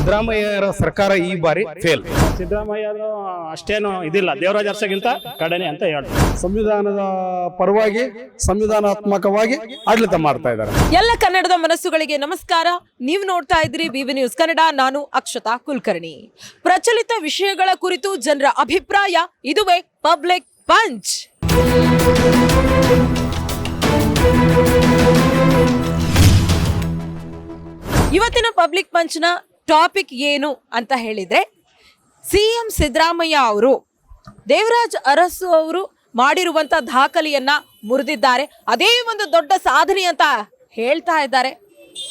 ಸಿದ್ದರಾಮಯ್ಯರ ಸರ್ಕಾರ ಈ ಬಾರಿ ಫೇಲ್. ಸಿದ್ದರಾಮಯ್ಯ ಅಷ್ಟೇನು ಇದಿಲ್ಲ, ದೇವರಾಜ ಅರಸಗಿಂತ ಕಡೆನೆ ಅಂತ ಹೇಳ್ತಾರೆ. ಸಂವಿಧಾನದ ಪರವಾಗಿ ಸಂವಿಧಾನಾತ್ಮಕವಾಗಿ ಆಡಳಿತ ಮಾಡ್ತಾ ಇದ್ದಾರೆ. ಎಲ್ಲ ಕನ್ನಡದ ಮನಸ್ಸುಗಳಿಗೆ ನಮಸ್ಕಾರ. ನೀವು ನೋಡ್ತಾ ಇದ್ರಿ ವಿವಿ ನ್ಯೂಸ್ ಕನ್ನಡ. ನಾನು ಅಕ್ಷತಾ ಕುಲಕರ್ಣಿ. ಪ್ರಚಲಿತ ವಿಷಯಗಳ ಕುರಿತು ಜನರ ಅಭಿಪ್ರಾಯ, ಇದುವೇ ಪಬ್ಲಿಕ್ ಪಂಚ್. ಇವತ್ತಿನ ಪಬ್ಲಿಕ್ ಪಂಚ್ನ ಟಾಪಿಕ್ ಏನು ಅಂತ ಹೇಳಿದ್ರೆ, ಸಿಎಂ ಸಿದ್ದರಾಮಯ್ಯ ಅವರು ದೇವರಾಜ್ ಅರಸು ಅವರು ಮಾಡಿರುವಂತ ದಾಖಲೆಯನ್ನ ಮುರಿದಿದ್ದಾರೆ. ಅದೇ ಒಂದು ದೊಡ್ಡ ಸಾಧನೆ ಅಂತ ಹೇಳ್ತಾ ಇದ್ದಾರೆ.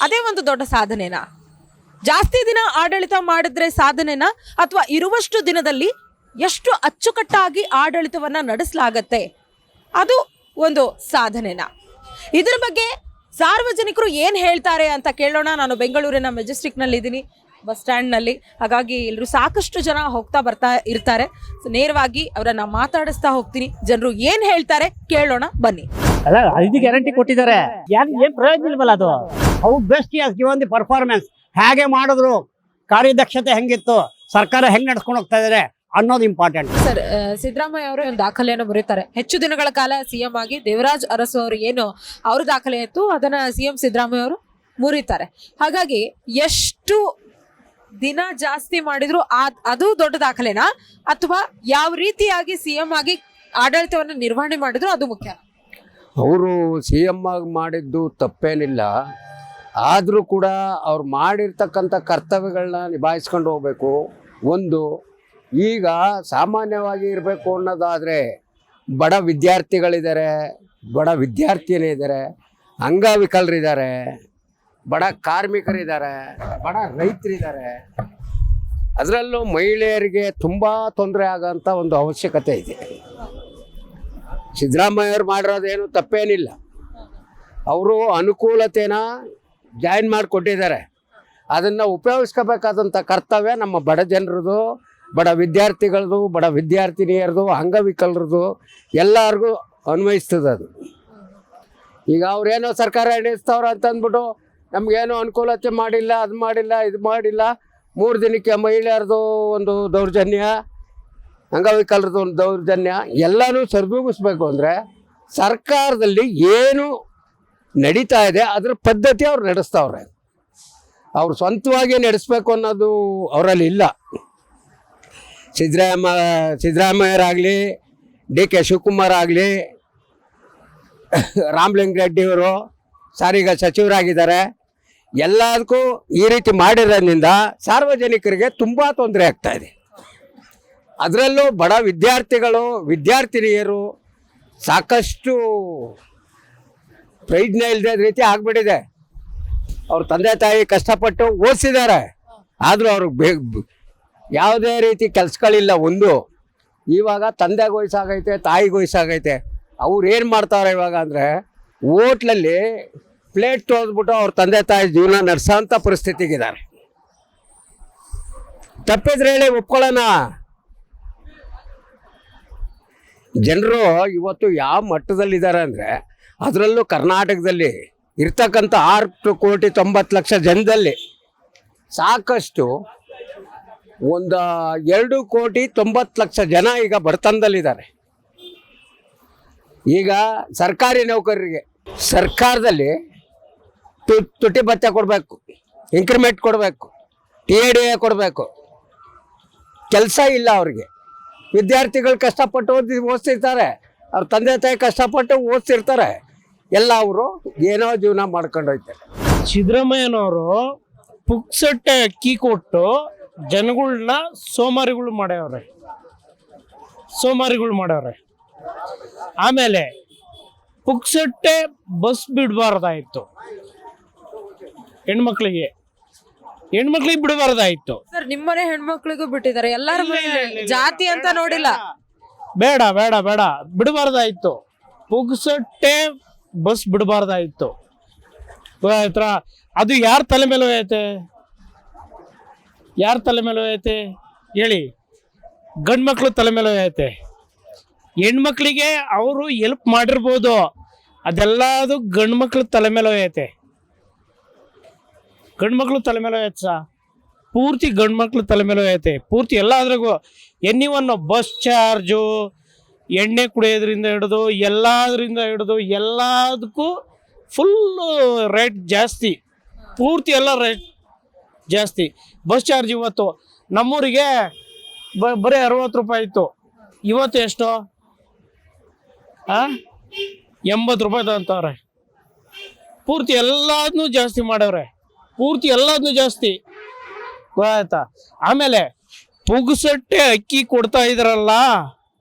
ಅದೇ ಒಂದು ದೊಡ್ಡ ಸಾಧನೆನಾ? ಜಾಸ್ತಿ ದಿನ ಆಡಳಿತ ಮಾಡಿದ್ರೆ ಸಾಧನೆನಾ, ಅಥವಾ ಇರುವಷ್ಟು ದಿನದಲ್ಲಿ ಎಷ್ಟು ಅಚ್ಚುಕಟ್ಟಾಗಿ ಆಡಳಿತವನ್ನ ನಡೆಸಲಾಗತ್ತೆ ಅದು ಒಂದು ಸಾಧನೆನಾ? ಇದರ ಬಗ್ಗೆ ಸಾರ್ವಜನಿಕರು ಏನು ಹೇಳ್ತಾರೆ ಅಂತ ಕೇಳೋಣ. ನಾನು ಬೆಂಗಳೂರಿನ ಮೆಜೆಸ್ಟಿಕ್ನಲ್ಲಿ ಇದ್ದೀನಿ, ಬಸ್ ಸ್ಟ್ಯಾಂಡ್ನಲ್ಲಿ. ಹಾಗಾಗಿ ಎಲ್ಲರೂ ಸಾಕಷ್ಟು ಜನ ಹೋಗ್ತಾ ಬರ್ತಾ ಇರ್ತಾರೆ. ನೇರವಾಗಿ ಅವರನ್ನ ಮಾತಾಡಿಸ್ತಾ ಹೋಗ್ತೀನಿ. ಜನರು ಏನು ಹೇಳ್ತಾರೆ ಕೇಳೋಣ, ಬನ್ನಿ. ಅಲ್ಲ, 5 ಗ್ಯಾರಂಟಿ ಕೊಟ್ಟಿದ್ದಾರೆ, ಏನ್ ಪ್ರಯೋಜನ ಇಲ್ವಲ್ಲ. ಅದು how best he has given the performance. ಹೇಗೆ ಮಾಡಿದ್ರು, ಕಾರ್ಯದಕ್ಷತೆ ಹೆಂಗಿತ್ತು, ಸರ್ಕಾರ ಹೆಂಗ್ ನಡ್ಸ್ಕೊಂಡು ಹೋಗ್ತಾ ಇದಾರೆ ಅನ್ನೋದು ಇಂಪಾರ್ಟೆಂಟ್. ಸರ್, ಸಿದ್ದರಾಮಯ್ಯ ಅವರು ಒಂದು ದಾಖಲೆಯನ್ನು ಮುರಿತಾರೆ. ಹೆಚ್ಚು ದಿನಗಳ ಕಾಲ ಸಿಎಂ ಆಗಿ ದೇವರಾಜ್ ಅರಸು ಅವರು ಏನು ಅವ್ರ ದಾಖಲೆ ಇತ್ತು ಅದನ್ನ ಸಿಎಂ ಸಿದ್ದರಾಮಯ್ಯ ಅವರು ಮುರಿತಾರೆ. ಹಾಗಾಗಿ ಎಷ್ಟು ದಿನ ಜಾಸ್ತಿ ಮಾಡಿದ್ರು ಅದು ದೊಡ್ಡ ದಾಖಲೆನಾ, ಅಥವಾ ಯಾವ ರೀತಿಯಾಗಿ ಸಿಎಂ ಆಗಿ ಆಡಳಿತವನ್ನು ನಿರ್ವಹಣೆ ಮಾಡಿದ್ರು ಅದು ಮುಖ್ಯ? ಅವರು ಸಿ ಎಮ್ ಆಗಿ ಮಾಡಿದ್ದು ತಪ್ಪೇನಿಲ್ಲ, ಆದರೂ ಕೂಡ ಅವ್ರು ಮಾಡಿರ್ತಕ್ಕಂಥ ಕರ್ತವ್ಯಗಳನ್ನ ನಿಭಾಯಿಸ್ಕೊಂಡು ಹೋಗ್ಬೇಕು. ಒಂದು, ಈಗ ಸಾಮಾನ್ಯವಾಗಿ ಇರಬೇಕು ಅನ್ನೋದಾದರೆ ಬಡ ವಿದ್ಯಾರ್ಥಿಗಳಿದ್ದಾರೆ, ಬಡ ವಿದ್ಯಾರ್ಥಿನಿದ್ದಾರೆ, ಅಂಗವಿಕಲರಿದ್ದಾರೆ, ಬಡ ಕಾರ್ಮಿಕರಿದ್ದಾರೆ, ಬಡ ರೈತರಿದ್ದಾರೆ. ಅದರಲ್ಲೂ ಮಹಿಳೆಯರಿಗೆ ತುಂಬ ತೊಂದರೆ ಆಗೋಂಥ ಒಂದು ಅವಶ್ಯಕತೆ ಇದೆ. ಸಿದ್ದರಾಮಯ್ಯವ್ರು ಮಾಡಿರೋದೇನು ತಪ್ಪೇನಿಲ್ಲ. ಅವರು ಅನುಕೂಲತೆನ ಜಾಯಿನ್ ಮಾಡಿಕೊಟ್ಟಿದ್ದಾರೆ. ಅದನ್ನು ಉಪಯೋಗಿಸ್ಕೋಬೇಕಾದಂಥ ಕರ್ತವ್ಯ ನಮ್ಮ ಬಡ ಜನರದು, ಬಡ ವಿದ್ಯಾರ್ಥಿಗಳದು, ಬಡ ವಿದ್ಯಾರ್ಥಿನಿಯರದು, ಅಂಗವಿಕಲರದು, ಎಲ್ಲರಿಗೂ ಅನ್ವಯಿಸ್ತದೆ ಅದು. ಈಗ ಅವ್ರೇನೋ ಸರ್ಕಾರ ನಡೆಸ್ತವ್ರ ಅಂತಂದ್ಬಿಟ್ಟು ನಮಗೇನೋ ಅನುಕೂಲತೆ ಮಾಡಿಲ್ಲ, ಅದು ಮಾಡಿಲ್ಲ, ಇದು ಮಾಡಿಲ್ಲ, 3 ದಿನಕ್ಕೆ ಮಹಿಳೆಯರದು ಒಂದು ದೌರ್ಜನ್ಯ, ಅಂಗವಿಕಲರದು ಒಂದು ದೌರ್ಜನ್ಯ, ಎಲ್ಲನೂ ಸರಿದೂಗಿಸ್ಬೇಕು ಅಂದರೆ ಸರ್ಕಾರದಲ್ಲಿ ಏನು ನಡೀತಾ ಇದೆ ಅದರ ಪದ್ಧತಿ ಅವ್ರು ನಡೆಸ್ತವ್ರೆ. ಅವ್ರು ಸ್ವಂತವಾಗಿ ನಡೆಸ್ಬೇಕು ಅನ್ನೋದು ಅವರಲ್ಲಿ ಇಲ್ಲ. ಸಿದ್ದರಾಮಯ್ಯರಾಗಲಿ, ಡಿ ಕೆ ಶಿವಕುಮಾರ್ ಆಗಲಿ, ರಾಮಲಿಂಗಾರೆಡ್ಡಿಯವರು ಸಾರಿಗೆ ಸಚಿವರಾಗಿದ್ದಾರೆ. ಎಲ್ಲದಕ್ಕೂ ಈ ರೀತಿ ಮಾಡಿರೋದ್ರಿಂದ ಸಾರ್ವಜನಿಕರಿಗೆ ತುಂಬ ತೊಂದರೆ ಆಗ್ತಾಯಿದೆ. ಅದರಲ್ಲೂ ಬಡ ವಿದ್ಯಾರ್ಥಿಗಳು, ವಿದ್ಯಾರ್ಥಿನಿಯರು ಸಾಕಷ್ಟು ಪ್ರಯೋಜನ ಇಲ್ಲದ ರೀತಿ ಆಗಿಬಿಟ್ಟಿದೆ. ಅವ್ರ ತಂದೆ ತಾಯಿ ಕಷ್ಟಪಟ್ಟು ಓದಿಸಿದ್ದಾರೆ, ಆದರೂ ಅವ್ರಿಗೆ ಯಾವುದೇ ರೀತಿ ಕೆಲಸಗಳಿಲ್ಲ. ಒಂದು, ಇವಾಗ ತಂದೆಗೆ ವಯಸ್ಸಾಗೈತೆ, ತಾಯಿಗೆ ವಯಸ್ಸಾಗೈತೆ. ಅವ್ರು ಏನು ಮಾಡ್ತಾವ್ರೆ ಇವಾಗ ಅಂದರೆ ಹೋಟ್ಲಲ್ಲಿ ಪ್ಲೇಟ್ ತೊಳೆದ್ಬಿಟ್ಟು ಅವ್ರ ತಂದೆ ತಾಯಿ ಜೀವನ ನಡೆಸೋಂಥ ಪರಿಸ್ಥಿತಿಗಿದ್ದಾರೆ. ತಪ್ಪಿದ್ರೆ ಹೇಳಿ ಒಪ್ಕೊಳ್ಳೋಣ. ಜನರು ಇವತ್ತು ಯಾವ ಮಟ್ಟದಲ್ಲಿದ್ದಾರೆ ಅಂದರೆ, ಅದರಲ್ಲೂ ಕರ್ನಾಟಕದಲ್ಲಿ ಇರ್ತಕ್ಕಂಥ 6,90,00,000 ಜನದಲ್ಲಿ ಸಾಕಷ್ಟು ಒಂದು 2,90,00,000 ಜನ ಈಗ ಬಡತನದಲ್ಲಿದ್ದಾರೆ. ಈಗ ಸರ್ಕಾರಿ ನೌಕರರಿಗೆ ಸರ್ಕಾರದಲ್ಲಿ ತುಟಿ ಭತ್ಯೆ ಕೊಡಬೇಕು, ಇನ್ಕ್ರಿಮೆಂಟ್ ಕೊಡಬೇಕು, TDA ಕೊಡಬೇಕು. ಕೆಲಸ ಇಲ್ಲ ಅವ್ರಿಗೆ. ವಿದ್ಯಾರ್ಥಿಗಳು ಕಷ್ಟಪಟ್ಟು ಓದಿಸ್ತಿರ್ತಾರೆ, ಅವ್ರ ತಂದೆ ತಾಯಿ ಕಷ್ಟಪಟ್ಟು ಓದಿಸ್ತಿರ್ತಾರೆ. ಎಲ್ಲ ಅವರು ಏನೋ ಜೀವನ ಮಾಡ್ಕೊಂಡು ಹೋಗ್ತಾರೆ. ಸಿದ್ದರಾಮಯ್ಯನವರು ಪುಕ್ಸಟ್ಟೆ ಅಕ್ಕಿ ಕೊಟ್ಟು ಜನಗಳನ್ನ ಸೋಮಾರಿಗಳು ಮಾಡ್ಯವ್ರೆ. ಆಮೇಲೆ ಪುಕ್ಸಟ್ಟೆ ಬಸ್ ಬಿಡಬಾರ್ದಾಯಿತು, ಹೆಣ್ಮಕ್ಳಿಗೆ ಬಿಡಬಾರ್ದಾಯಿತು. ಸರ್, ನಿಮ್ಮನೆ ಹೆಣ್ಮಕ್ಳಿಗೂ ಬಿಟ್ಟಿದ್ದಾರೆ, ಎಲ್ಲರ ಜಾತಿ ಅಂತ ನೋಡಿಲ್ಲ. ಬೇಡ ಬಿಡಬಾರ್ದಾಯಿತು. ಪುಕ್ಸಟ್ಟೆ ಬಸ್ ಬಿಡಬಾರ್ದಾಯಿತು. ಅದು ಯಾರ ತಲೆ ಮೇಲೆ ಹೋಯ್ತೆ ಹೇಳಿ? ಗಂಡು ಮಕ್ಳು ತಲೆ ಮೇಲೆ ಹೋಯ್ತೆ. ಹೆಣ್ಮಕ್ಳಿಗೆ ಅವರು ಹೆಲ್ಪ್ ಮಾಡಿರ್ಬೋದು, ಅದೆಲ್ಲದು ಗಂಡು ಮಕ್ಳು ತಲೆ ಮೇಲೆ ಹೋಯ್ತೆ. ಗಂಡು ಮಕ್ಳು ತಲೆ ಮೇಲೆ ಹೋಯ್ತು. ಪೂರ್ತಿ ಗಂಡು ಮಕ್ಳು ತಲೆ ಮೇಲೆ ಐತೆ. ಪೂರ್ತಿ ಎಲ್ಲಾದ್ರಾಗೂ ಎನ್ನಿವನ್ನು ಬಸ್ ಚಾರ್ಜು, ಎಣ್ಣೆ ಕುಡಿಯೋದ್ರಿಂದ ಹಿಡಿದು ಎಲ್ಲದಕ್ಕೂ ಫುಲ್ಲು ರೇಟ್ ಜಾಸ್ತಿ. ಪೂರ್ತಿ ಎಲ್ಲ ರೇಟ್ ಜಾಸ್ತಿ. ಬಸ್ ಚಾರ್ಜ್ ಇವತ್ತು ನಮ್ಮೂರಿಗೆ ಬರೀ 60 ರೂಪಾಯಿ ಇತ್ತು, ಇವತ್ತು ಎಷ್ಟು 80 ರೂಪಾಯಿ ತಗೊಂತವ್ರೆ. ಪೂರ್ತಿ ಎಲ್ಲದನ್ನೂ ಜಾಸ್ತಿ ಮಾಡವ್ರೆ, ಪೂರ್ತಿ ಎಲ್ಲದನ್ನೂ ಜಾಸ್ತಿ ಗೊತ್ತಾಯ್ತಾ. ಆಮೇಲೆ ಪುಗ್ಸಟ್ಟೆ ಅಕ್ಕಿ ಕೊಡ್ತಾ ಇದ್ರಲ್ಲ,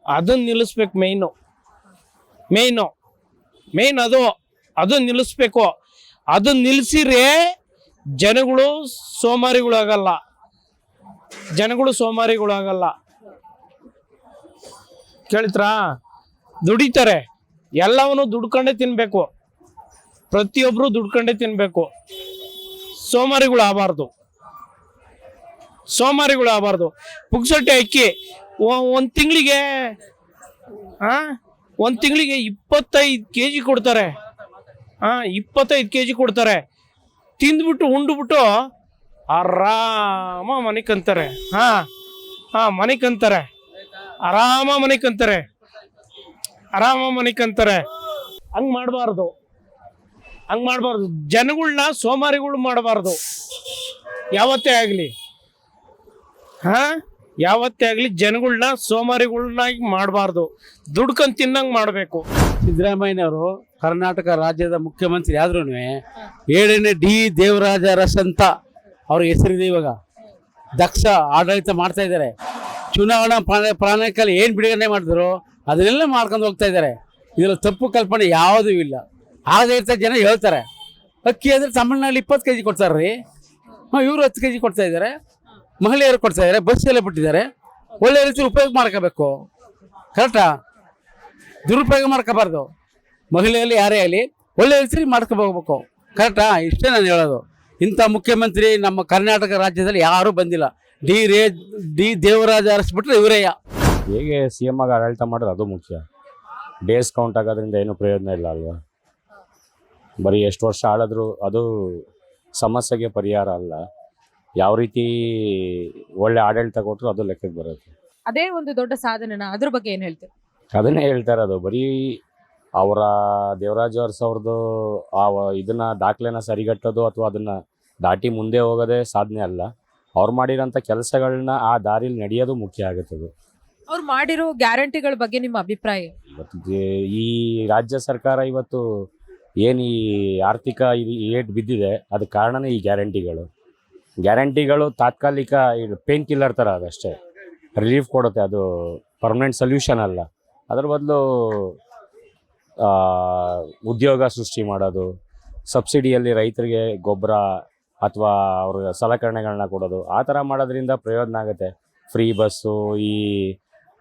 ಅದನ್ನ ನಿಲ್ಲಿಸ್ಬೇಕು. ಮೇಯ್ನ್ ಅದನ್ನ ನಿಲ್ಲಿಸ್ಬೇಕು. ಅದನ್ನ ನಿಲ್ಲಿಸಿದ್ರೆ ಜನಗಳು ಸೋಮಾರಿಗಳಾಗಲ್ಲ. ಕೇಳಿದ್ರಾ? ದುಡಿತಾರೆ, ಎಲ್ಲವನ್ನೂ ದುಡ್ಕೊಂಡೇ ತಿನ್ಬೇಕು. ಪ್ರತಿಯೊಬ್ರು ದುಡ್ಕೊಂಡೇ ತಿನ್ಬೇಕು. ಸೋಮಾರಿಗಳು ಆಗಬಾರ್ದು. ಪುಗ್ಸಟ್ಟೆ ಅಕ್ಕಿ ಒಂದು ತಿಂಗಳಿಗೆ 25 kg ಕೊಡ್ತಾರೆ. 25 kg ಕೊಡ್ತಾರೆ. ತಿಂದ್ಬಿಟ್ಟು ಉಂಡ್ಬಿಟ್ಟು ಆರಾಮ ಮನಿಕಂತಾರೆ. ಆರಾಮ ಮನಿಕಂತಾರೆ. ಹಂಗ್ ಮಾಡಬಾರ್ದು. ಜನಗಳನ್ನ ಸೋಮಾರಿಗಳು ಮಾಡಬಾರ್ದು ಯಾವತ್ತೇ ಆಗಲಿ. ಜನಗಳನ್ನ ಸೋಮಾರಿಗಳನ್ನಾಗಿ ಮಾಡಬಾರ್ದು. ದುಡ್ಕೊಂಡ್ ತಿನ್ನಂಗ್ ಮಾಡಬೇಕು. ಸಿದ್ದರಾಮಯ್ಯನವರು ಕರ್ನಾಟಕ ರಾಜ್ಯದ ಮುಖ್ಯಮಂತ್ರಿ ಆದ್ರೂ 7ನೇ ಡಿ ದೇವರಾಜ ಅರಸ್ ಅಂತ ಅವ್ರ ಹೆಸರಿದೆ. ಇವಾಗ ದಕ್ಷ ಆಡಳಿತ ಮಾಡ್ತಾ ಇದ್ದಾರೆ. ಚುನಾವಣಾ ಪ್ರಣಾಳಿಕೆಯಲ್ಲಿ ಏನು ಬಿಡುಗಡೆ ಮಾಡಿದ್ರು ಅದನ್ನೆಲ್ಲ ಮಾಡ್ಕೊಂಡು ಹೋಗ್ತಾ ಇದ್ದಾರೆ. ಇದರಲ್ಲಿ ತಪ್ಪು ಕಲ್ಪನೆ ಯಾವುದೂ ಇಲ್ಲ. ಆಗದೇ ಇರ್ತಾ ಜನ ಹೇಳ್ತಾರೆ, ಅಕ್ಕಿ ಅಂದರೆ ತಮಿಳ್ನಾಡಲ್ಲಿ 20 kg ಕೊಡ್ತಾರೆ ರೀ, ಇವರು 10 kg ಕೊಡ್ತಾ ಇದ್ದಾರೆ. ಮಹಿಳೆಯರು ಕೊಡ್ತಾ ಇದ್ದಾರೆ, ಬಸ್ ಎಲ್ಲ ಬಿಟ್ಟಿದ್ದಾರೆ. ಒಳ್ಳೆ ರೀತಿ ಉಪಯೋಗ ಮಾಡ್ಕೋಬೇಕು. ಕರೆಕ್ಟಾ? ದುರುಪಯೋಗ ಮಾಡ್ಕೋಬಾರ್ದು. ಮಹಿಳೆಯಲ್ಲಿ ಯಾರೇ ಆಗಲಿ ಒಳ್ಳೆ ರೀತಿ ಮಾಡ್ಕೋಬೇಕು. ಕರೆಕ್ಟಾ? ಇಷ್ಟೇ ನಾನು ಹೇಳೋದು. ಇಂಥ ಮುಖ್ಯಮಂತ್ರಿ ನಮ್ಮ ಕರ್ನಾಟಕ ರಾಜ್ಯದಲ್ಲಿ ಯಾರೂ ಬಂದಿಲ್ಲ. ಡಿ ದೇವರಾಜ ಅರಸ್ ಬಿಟ್ಟರೆ ಇವರೇಯ. ಹೇಗೆ CM ಆಗಿ ಆಡಳಿತ ಮಾಡೋದು ಅದು ಮುಖ್ಯ. ಡೇಸ್ ಕೌಂಟ್ ಆಗೋದ್ರಿಂದ ಏನು ಪ್ರಯೋಜನ ಇಲ್ಲ ಅಲ್ವಾ. ಬರೀ ಎಷ್ಟು ವರ್ಷ ಆಳಿದ್ರು ಅದು ಸಮಸ್ಯೆಗೆ ಪರಿಹಾರ ಅಲ್ಲ. ಯಾವ ರೀತಿ ಒಳ್ಳೆ ಆಡಳಿತ ಕೊಟ್ಟರು ಅದು ಲೆಕ್ಕಕ್ಕೆ ಬರುತ್ತೆ. ಅದೇ ಒಂದು ದೊಡ್ಡ ಸಾಧನೆನ, ಅದ್ರ ಬಗ್ಗೆ ಏನ್ ಹೇಳ್ತೀವಿ? ಅದನ್ನೇ ಹೇಳ್ತಾ ಇರೋದು. ಬರೀ ಅವರ ದೇವರಾಜ ಅರಸ್ ಅವ್ರದ್ದು ಇದನ್ನ ದಾಖಲೆನ ಸರಿಗಟ್ಟೋದು ಅಥವಾ ಅದನ್ನ ದಾಟಿ ಮುಂದೆ ಹೋಗೋದೇ ಸಾಧನೆ ಅಲ್ಲ. ಅವ್ರು ಮಾಡಿರೋಂಥ ಕೆಲಸಗಳನ್ನ ಆ ದಾರಿಲಿ ನಡೆಯೋದು ಮುಖ್ಯ ಆಗುತ್ತದೆ. ಅವ್ರು ಮಾಡಿರೋ ಗ್ಯಾರಂಟಿಗಳ ಬಗ್ಗೆ ನಿಮ್ಮ ಅಭಿಪ್ರಾಯ? ಈ ರಾಜ್ಯ ಸರ್ಕಾರ ಇವತ್ತು ಏನು ಈ ಆರ್ಥಿಕ ಏಟ್ ಬಿದ್ದಿದೆ ಅದಕ್ಕೆ ಕಾರಣನೇ ಈ ಗ್ಯಾರಂಟಿಗಳು ತಾತ್ಕಾಲಿಕ ಪೇನ್ ಕಿಲ್ಲರ್ ಥರ ಅದಷ್ಟೇ, ರಿಲೀಫ್ ಕೊಡುತ್ತೆ. ಅದು ಪರ್ಮನೆಂಟ್ ಸೊಲ್ಯೂಷನ್ ಅಲ್ಲ. ಅದ್ರ ಬದಲು ಉದ್ಯೋಗ ಸೃಷ್ಟಿ ಮಾಡೋದು, ಸಬ್ಸಿಡಿಯಲ್ಲಿ ರೈತರಿಗೆ ಗೊಬ್ಬರ ಅಥವಾ ಅವ್ರ ಸಲಕರಣೆಗಳನ್ನ ಕೊಡೋದು, ಆ ಥರ ಮಾಡೋದ್ರಿಂದ ಪ್ರಯೋಜನ ಆಗುತ್ತೆ. ಫ್ರೀ ಬಸ್ಸು, ಈ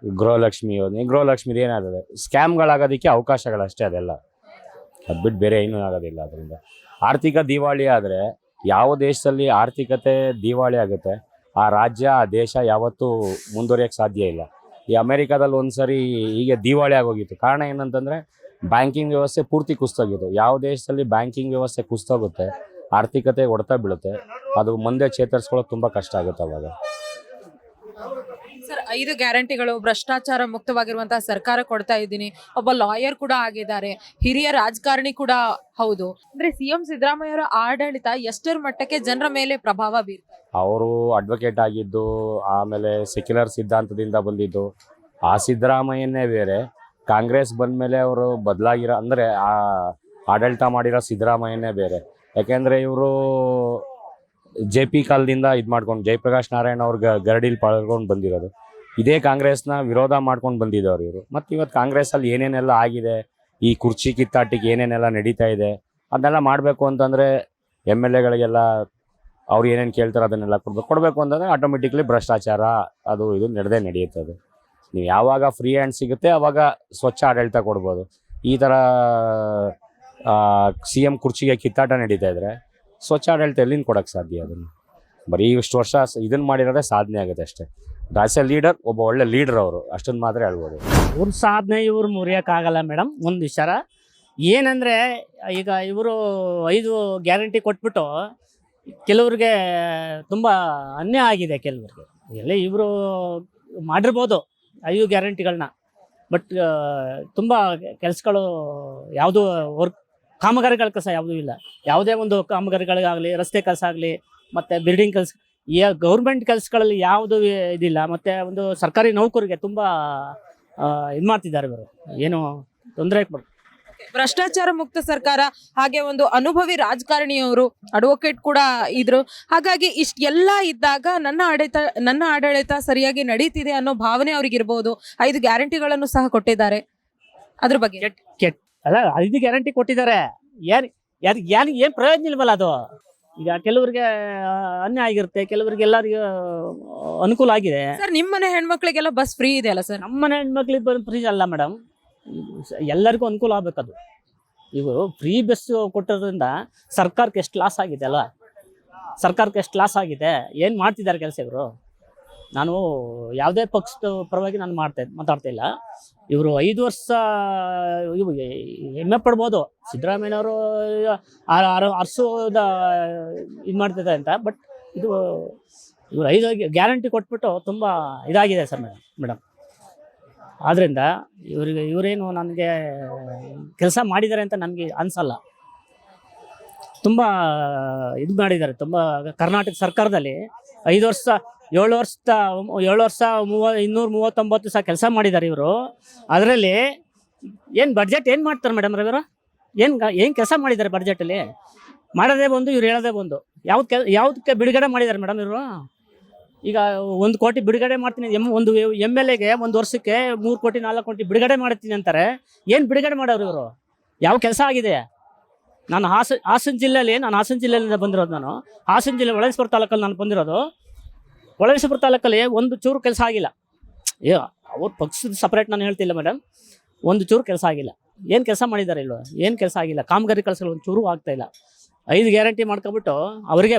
ಗೃಹಲಕ್ಷ್ಮಿ ಯೋಜನೆ, ಗೃಹಲಕ್ಷ್ಮಿದು ಏನಾಗುತ್ತೆ ಸ್ಕ್ಯಾಮ್ಗಳಾಗೋದಕ್ಕೆ ಅವಕಾಶಗಳಷ್ಟೇ. ಅದೆಲ್ಲ ಅದು ಬಿಟ್ಟು ಬೇರೆ ಏನೂ ಆಗೋದಿಲ್ಲ. ಅದರಿಂದ ಆರ್ಥಿಕ ದಿವಾಳಿ ಆದರೆ ಯಾವ ದೇಶದಲ್ಲಿ ಆರ್ಥಿಕತೆ ದಿವಾಳಿ ಆಗುತ್ತೆ ಆ ರಾಜ್ಯ ಆ ದೇಶ ಯಾವತ್ತೂ ಮುಂದುವರಿಯೋಕ್ಕೆ ಸಾಧ್ಯ ಇಲ್ಲ. ಈ ಅಮೆರಿಕಾದಲ್ಲಿ ಒಂದ್ಸರಿ ಹೀಗೆ ದಿವಾಳಿ ಆಗೋಗಿತ್ತು. ಕಾರಣ ಏನಂತಂದರೆ ಬ್ಯಾಂಕಿಂಗ್ ವ್ಯವಸ್ಥೆ ಪೂರ್ತಿ ಕುಸ್ತೋಗಿತ್ತು. ಯಾವ ದೇಶದಲ್ಲಿ ಬ್ಯಾಂಕಿಂಗ್ ವ್ಯವಸ್ಥೆ ಕುಸ್ತೋಗುತ್ತೆ ಆರ್ಥಿಕತೆ ಹೊಡೆತ ಬೀಳುತ್ತೆ, ಅದು ಮುಂದೆ ಚೇತರಿಸ್ಕೊಳ್ಳೋದು ತುಂಬ ಕಷ್ಟ ಆಗುತ್ತೆ ಅವಾಗ. ಸರ್, 5 ಗ್ಯಾರಂಟಿಗಳು ಭ್ರಷ್ಟಾಚಾರ ಮುಕ್ತವಾಗಿರುವಂತಹ ಸರ್ಕಾರ ಕೊಡ್ತಾ ಇದ್ದೀನಿ. ಒಬ್ಬ ಲಾಯರ್ ಕೂಡ ಆಗಿದ್ದಾರೆ, ಹಿರಿಯ ರಾಜಕಾರಣಿ ಕೂಡ ಹೌದು. ಅಂದ್ರೆ CM ಸಿದ್ದರಾಮಯ್ಯ ಅವರ ಆಡಳಿತ ಎಷ್ಟರ ಮಟ್ಟಕ್ಕೆ ಜನರ ಮೇಲೆ ಪ್ರಭಾವ ಬೀರ್ತಾರೆ? ಅವರು ಅಡ್ವೊಕೇಟ್ ಆಗಿದ್ದು, ಆಮೇಲೆ ಸೆಕ್ಯುಲರ್ ಸಿದ್ಧಾಂತದಿಂದ ಬಂದಿದ್ದು. ಆ ಸಿದ್ದರಾಮಯ್ಯನೇ ಬೇರೆ, ಕಾಂಗ್ರೆಸ್ ಬಂದಮೇಲೆ ಅವರು ಬದಲಾಗಿರೋ ಅಂದರೆ ಆ ಆಡಳಿತ ಮಾಡಿರೋ ಸಿದ್ದರಾಮಯ್ಯನೇ ಬೇರೆ. ಯಾಕೆಂದರೆ ಇವರು JP ಕಾಲದಿಂದ ಇದು ಮಾಡ್ಕೊಂಡು ಜಯಪ್ರಕಾಶ್ ನಾರಾಯಣ ಅವ್ರ ಗರಡಿಲಿ ಪಳ್ಕೊಂಡು ಬಂದಿರೋದು. ಇದೇ ಕಾಂಗ್ರೆಸ್ನ ವಿರೋಧ ಮಾಡ್ಕೊಂಡು ಬಂದಿದ್ದವ್ರು ಇವರು. ಮತ್ತು ಇವತ್ತು ಕಾಂಗ್ರೆಸ್ಸಲ್ಲಿ ಏನೇನೆಲ್ಲ ಆಗಿದೆ, ಈ ಕುರ್ಚಿ ಕಿತ್ತಾಟಿಗೆ ಏನೇನೆಲ್ಲ ನಡೀತಾ ಇದೆ, ಅದನ್ನೆಲ್ಲ ಮಾಡಬೇಕು ಅಂತಂದರೆ MLAಗಳಿಗೆಲ್ಲ ಅವ್ರು ಏನೇನು ಕೇಳ್ತಾರೆ ಅದನ್ನೆಲ್ಲ ಕೊಡಬೇಕು ಅಂತಂದರೆ ಆಟೋಮೆಟಿಕ್ಲಿ ಭ್ರಷ್ಟಾಚಾರ ಅದು ಇದು ನಡೆಯುತ್ತೆ. ಅದು ನೀವು ಯಾವಾಗ ಫ್ರೀ ಹ್ಯಾಂಡ್ ಸಿಗುತ್ತೆ ಆವಾಗ ಸ್ವಚ್ಛ ಆಡಳಿತ ಕೊಡ್ಬೋದು. ಈ ಥರ CM ಕುರ್ಚಿಗೆ ಕಿತ್ತಾಟ ನಡೀತಾ ಇದ್ರೆ ಸ್ವಚ್ಛ ಆಡಳಿತ ಎಲ್ಲಿಂದ ಕೊಡೋಕ್ಕೆ ಸಾಧ್ಯ? ಅದನ್ನು ಬರೀ ಇಷ್ಟು ವರ್ಷ ಇದನ್ನು ಮಾಡಿರೋದೇ ಸಾಧನೆ ಆಗುತ್ತೆ ಅಷ್ಟೇ. ರಾಜ್ಯ ಲೀಡರ್, ಒಬ್ಬ ಒಳ್ಳೆ ಲೀಡರ್ ಅವರು, ಅಷ್ಟನ್ನು ಮಾತ್ರ ಹೇಳ್ಬೋದು. ಇವ್ರ ಸಾಧನೆ ಇವ್ರು ಮುರಿಯೋಕ್ಕಾಗಲ್ಲ ಮೇಡಮ್. ಒಂದು ವಿಚಾರ ಏನಂದರೆ, ಈಗ ಇವರು 5 ಗ್ಯಾರಂಟಿ ಕೊಟ್ಬಿಟ್ಟು ಕೆಲವ್ರಿಗೆ ತುಂಬ ಅನ್ಯಾಯ ಆಗಿದೆ. ಕೆಲವ್ರಿಗೆ ಎಲ್ಲ ಇವರು ಮಾಡಿರ್ಬೋದು 5 ಗ್ಯಾರಂಟಿಗಳನ್ನ, ಬಟ್ ತುಂಬ ಕೆಲಸಗಳು ಯಾವುದೂ ಕಾಮಗಾರಿಗಳ ಕೆಲಸ ಯಾವುದೂ ಇಲ್ಲ. ಯಾವುದೇ ಒಂದು ಕಾಮಗಾರಿಗಳಿಗಾಗಲಿ, ರಸ್ತೆ ಕೆಲಸ ಆಗಲಿ, ಮತ್ತು ಬಿಲ್ಡಿಂಗ್ ಕೆಲಸ, ಗೌರ್ಮೆಂಟ್ ಕೆಲಸಗಳಲ್ಲಿ ಯಾವುದು ಇದಿಲ್ಲ. ಮತ್ತು ಒಂದು ಸರ್ಕಾರಿ ನೌಕರಿಗೆ ತುಂಬ ಇದು ಮಾಡ್ತಿದ್ದಾರೆ ಇವರು, ಏನು ತೊಂದರೆ ಕೊಡ್ತಾರೆ. ಭ್ರಷ್ಟಾಚಾರ ಮುಕ್ತ ಸರ್ಕಾರ, ಹಾಗೆ ಒಂದು ಅನುಭವಿ ರಾಜಕಾರಣಿಯವರು, ಅಡ್ವೊಕೇಟ್ ಕೂಡ ಇದ್ರು. ಹಾಗಾಗಿ ಇಷ್ಟೆಲ್ಲ ಇದ್ದಾಗ ನನ್ನ ಆಡಳಿತ ಸರಿಯಾಗಿ ನಡೀತಿದೆ ಅನ್ನೋ ಭಾವನೆ ಅವ್ರಿಗಿರ್ಬೋದು. 5 ಗ್ಯಾರಂಟಿಗಳನ್ನು ಸಹ ಕೊಟ್ಟಿದ್ದಾರೆ. ಅದ್ರ ಬಗ್ಗೆ ಅಲ್ಲ, 5 ಗ್ಯಾರಂಟಿ ಕೊಟ್ಟಿದ್ದಾರೆ, ಏನು ಪ್ರಯೋಜನ ಇಲ್ವಲ್ಲ ಅದು. ಈಗ ಕೆಲವರಿಗೆ ಅನ್ಯಾಯ ಆಗಿರುತ್ತೆ, ಕೆಲವರಿಗೆ ಎಲ್ಲರಿಗೂ ಅನುಕೂಲ ಆಗಿದೆ. ಸರ್, ನಿಮ್ಮನೆ ಹೆಣ್ಮಕ್ಳಿಗೆಲ್ಲ ಬಸ್ ಫ್ರೀ ಇದೆ ಅಲ್ಲ ಸರ್? ನಮ್ಮನೆ ಹೆಣ್ಮಕ್ಳಿಗೆ ಬಂದು ಫ್ರೀ ಅಲ್ಲ ಮೇಡಮ್, ಎಲ್ಲರಿಗೂ ಅನುಕೂಲ ಆಗ್ಬೇಕದು. ಇವರು ಫ್ರೀ ಬಸ್ ಕೊಟ್ಟಿರೋದ್ರಿಂದ ಸರ್ಕಾರಕ್ಕೆ ಎಷ್ಟು ಲಾಸ್ ಆಗಿದೆ ಅಲ್ಲ, ಸರ್ಕಾರಕ್ಕೆ ಎಷ್ಟು ಲಾಸ್ ಆಗಿದೆ. ಏನು ಮಾಡ್ತಿದ್ದಾರೆ ಕೆಲಸ ಇವರು? ನಾನು ಯಾವುದೇ ಪಕ್ಷದ ಪರವಾಗಿ ನಾನು ಮಾತಾಡ್ತಾ ಇಲ್ಲ. ಇವರು 5 ವರ್ಷ ಹೆಮ್ಮೆ ಪಡ್ಬೋದು, ಸಿದ್ದರಾಮಯ್ಯನವರು ಅರ್ಸೋದ ಇದು ಮಾಡ್ತಿದ್ದಾರೆ ಅಂತ. ಬಟ್ ಇದು ಇವರು 5 ಗ್ಯಾರಂಟಿ ಕೊಟ್ಬಿಟ್ಟು ತುಂಬ ಇದಾಗಿದೆ ಸರ್ ಮೇಡಮ್. ಆದ್ದರಿಂದ ಇವರೇನು ನನಗೆ ಕೆಲಸ ಮಾಡಿದ್ದಾರೆ ಅಂತ ನನಗೆ ಅನಿಸಲ್ಲ. ತುಂಬ ಇದು ಮಾಡಿದ್ದಾರೆ. ತುಂಬ ಕರ್ನಾಟಕ ಸರ್ಕಾರದಲ್ಲಿ 5 ವರ್ಷ 7 ವರ್ಷ 239 ಸಹ ಕೆಲಸ ಮಾಡಿದ್ದಾರೆ ಇವರು. ಅದರಲ್ಲಿ ಏನು ಬಡ್ಜೆಟ್ ಏನು ಮಾಡ್ತಾರೆ ಮೇಡಮ್ ಇವರು? ಏನು ಕೆಲಸ ಮಾಡಿದ್ದಾರೆ ಬಡ್ಜೆಟಲ್ಲಿ? ಮಾಡೋದೇ ಒಂದು, ಇವ್ರು ಹೇಳೋದೇ ಒಂದು. ಯಾವುದಕ್ಕೆ ಬಿಡುಗಡೆ ಮಾಡಿದ್ದಾರೆ ಮೇಡಮ್ ಇವರು? ಈಗ 1 ಕೋಟಿ ಬಿಡುಗಡೆ ಮಾಡ್ತೀನಿ, ಒಂದು MLAಗೆ 1 ವರ್ಷಕ್ಕೆ 3 ಕೋಟಿ 4 ಕೋಟಿ ಬಿಡುಗಡೆ ಮಾಡ್ತೀನಿ ಅಂತಾರೆ. ಏನು ಬಿಡುಗಡೆ ಮಾಡೋರು ಇವರು? ಯಾವ ಕೆಲಸ ಆಗಿದೆ? ನಾನು ಹಾಸನ ಜಿಲ್ಲೆಯಿಂದ ಬಂದಿರೋದು. ನಾನು ಹಾಸನ ಜಿಲ್ಲೆ ಹೊಳೆನರಸೀಪುರ ತಾಲೂಕಲ್ಲಿ ನಾನು ಬಂದಿರೋದು. ಹೊಳೆನರಸೀಪುರ ತಾಲೂಕಲ್ಲಿ ಒಂದು ಚೂರು ಕೆಲಸ ಆಗಿಲ್ಲ. ಅವ್ರ ಪಕ್ಷದ ಸಪ್ರೇಟ್ ನಾನು ಹೇಳ್ತಿಲ್ಲ ಮೇಡಮ್, ಒಂದು ಚೂರು ಕೆಲಸ ಆಗಿಲ್ಲ. ಏನು ಕೆಲಸ ಮಾಡಿದ್ದಾರೆ ಇಲ್ವ? ಏನು ಕೆಲಸ ಆಗಿಲ್ಲ. ಕಾಮಗಾರಿ ಕೆಲಸಗಳು ಒಂದು ಚೂರು ಆಗ್ತಾ ಇಲ್ಲ. 5 ಗ್ಯಾರಂಟಿ ಮಾಡ್ಕೊಬಿಟ್ಟು ಅವರಿಗೆ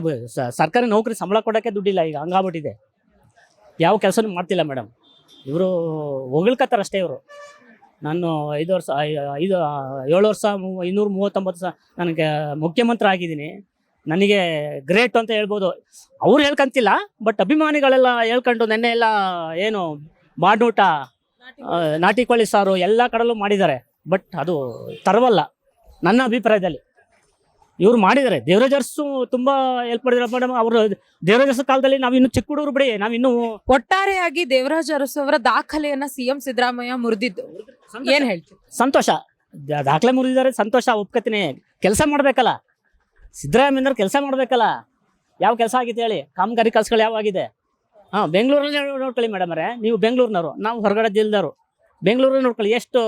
ಸರ್ಕಾರಿ ನೌಕರಿ ಸಂಬಳ ಕೊಡೋಕ್ಕೆ ದುಡ್ಡಿಲ್ಲ. ಈಗ ಹಂಗಾಗ್ಬಿಟ್ಟಿದೆ. ಯಾವ ಕೆಲಸನೂ ಮಾಡ್ತಿಲ್ಲ ಮೇಡಮ್. ಇವರು ಹೊಗಳ್ಕತ್ತಾರೆ ಅಷ್ಟೇ. ಇವರು ನಾನು 7 ವರ್ಷ 239 ನನಗೆ ಮುಖ್ಯಮಂತ್ರಿ ಆಗಿದ್ದೀನಿ, ನನಗೆ ಗ್ರೇಟ್ ಅಂತ ಹೇಳ್ಬೋದು. ಅವ್ರು ಹೇಳ್ಕೊಂತಿಲ್ಲ, ಬಟ್ ಅಭಿಮಾನಿಗಳೆಲ್ಲ ಹೇಳ್ಕೊಂಡು ನೆನ್ನೆ ಎಲ್ಲ ಏನು ಬಾಡೂಟ, ನಾಟಿ ಕೋಳಿ ಸಾರು ಎಲ್ಲ ಕಡೆಯಲ್ಲೂ ಮಾಡಿದ್ದಾರೆ. ಬಟ್ ಅದು ತರವಲ್ಲ ನನ್ನ ಅಭಿಪ್ರಾಯದಲ್ಲಿ. ಇವ್ರು ಮಾಡಿದ್ದಾರೆ. ದೇವರಾಜ್ ಅರಸು ತುಂಬ ಹೆಲ್ಪ್ ಮಾಡಿದ್ದಾರೆ ಮೇಡಮ್. ಅವರು ದೇವರಾಜ್ ಅರಸು ಕಾಲದಲ್ಲಿ ನಾವಿನ್ನು ಚಿಕ್ಕ ಹುಡುಗರು ಬಿಡಿ, ನಾವಿನ್ನು ಒಟ್ಟಾರೆಯಾಗಿ ದೇವರಾಜ್ ಅರಸು ಅವರ ದಾಖಲೆಯನ್ನ CM ಸಿದ್ದರಾಮಯ್ಯ ಮುರಿದಿದ್ದು ಏನ್ ಹೇಳ್ತೀವಿ? ಸಂತೋಷ. ದಾಖಲೆ ಮುರಿದಿದ್ದಾರೆ, ಸಂತೋಷ, ಒಪ್ಕತೀನಿ. ಕೆಲಸ ಮಾಡ್ಬೇಕಲ್ಲ ಸಿದ್ದರಾಮಯ್ಯನವ್ರು, ಕೆಲಸ ಮಾಡ್ಬೇಕಲ್ಲ. ಯಾವ ಕೆಲಸ ಆಗಿತ್ತು ಹೇಳಿ? ಕಾಮಗಾರಿ ಕೆಲಸಗಳು ಯಾವಾಗಿದೆ? ಬೆಂಗಳೂರಲ್ಲಿ ನೋಡ್ಕೊಳ್ಳಿ ಮೇಡಮ್ ಅವರೇ, ನೀವು ಬೆಂಗಳೂರಿನವರು, ನಾವು ಹೊರಗಡೆ ಜಿಲ್ಲೆದವರು. ಬೆಂಗಳೂರಲ್ಲಿ ನೋಡ್ಕೊಳ್ಳಿ ಎಷ್ಟು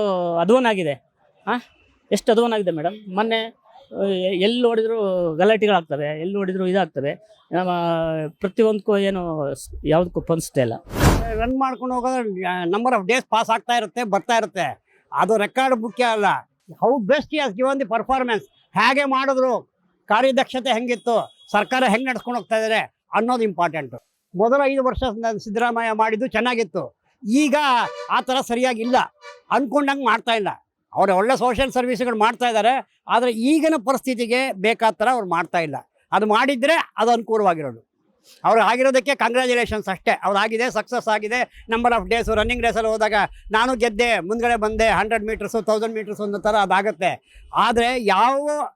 ಅಧ್ವಾನಾಗಿದೆ. ಎಷ್ಟು ಅಧ್ವಾನಾಗಿದೆ ಮೇಡಮ್. ಮೊನ್ನೆ ಎಲ್ಲಿ ನೋಡಿದ್ರು ಗಲಾಟೆಗಳಾಗ್ತವೆ, ಎಲ್ಲಿ ನೋಡಿದ್ರು ಇದಾಗ್ತವೆ. ನಮ್ಮ ಪ್ರತಿಯೊಂದಕ್ಕೂ ಏನು ಯಾವುದಕ್ಕೂ ಪನ್ಸ್ತಾ ಇಲ್ಲ. ರನ್ ಮಾಡ್ಕೊಂಡು ಹೋಗೋದ್ರೆ ನಂಬರ್ ಆಫ್ ಡೇಸ್ ಪಾಸ್ ಆಗ್ತಾ ಇರುತ್ತೆ, ಬರ್ತಾ ಇರುತ್ತೆ. ಅದು ರೆಕಾರ್ಡ್ ಮುಖ್ಯ ಅಲ್ಲ. How best he has given the performance, ಹೇಗೆ ಮಾಡಿದ್ರು, ಕಾರ್ಯದಕ್ಷತೆ ಹೆಂಗಿತ್ತು, ಸರ್ಕಾರ ಹೆಂಗೆ ನಡ್ಸ್ಕೊಂಡು ಹೋಗ್ತಾ ಇದ್ದಾರೆ ಅನ್ನೋದು ಇಂಪಾರ್ಟೆಂಟು. ಮೊದಲ 5 ವರ್ಷ ಸಿದ್ದರಾಮಯ್ಯ ಮಾಡಿದ್ದು ಚೆನ್ನಾಗಿತ್ತು. ಈಗ ಆ ಥರ ಸರಿಯಾಗಿಲ್ಲ, ಅಂದ್ಕೊಂಡಂಗೆ ಮಾಡ್ತಾ ಇಲ್ಲ. ಅವರು ಒಳ್ಳೆ ಸೋಷಿಯಲ್ ಸರ್ವಿಸ್ಗಳು ಮಾಡ್ತಾ ಇದ್ದಾರೆ, ಆದರೆ ಈಗಿನ ಪರಿಸ್ಥಿತಿಗೆ ಬೇಕಾದ ಥರ ಅವ್ರು ಮಾಡ್ತಾ ಇಲ್ಲ. ಅದು ಮಾಡಿದರೆ ಅದು ಅನುಕೂಲವಾಗಿರೋದು. ಅವ್ರು ಆಗಿರೋದಕ್ಕೆ ಕಂಗ್ರ್ಯಾಚುಲೇಷನ್ಸ್ ಅಷ್ಟೇ. ಅವ್ರು ಆಗಿದೆ, ಸಕ್ಸಸ್ ಆಗಿದೆ. ನಂಬರ್ ಆಫ್ ಡೇಸು, ರನ್ನಿಂಗ್ ರೇಸಲ್ಲಿ ಹೋದಾಗ ನಾನು ಗೆದ್ದೆ, ಮುಂದ್ಗಡೆ ಬಂದೆ, 100 ಮೀಟರ್ಸು 1000 ಮೀಟರ್ಸು ಅನ್ನೋ ಥರ ಅದಾಗುತ್ತೆ. ಆದರೆ ಯಾವ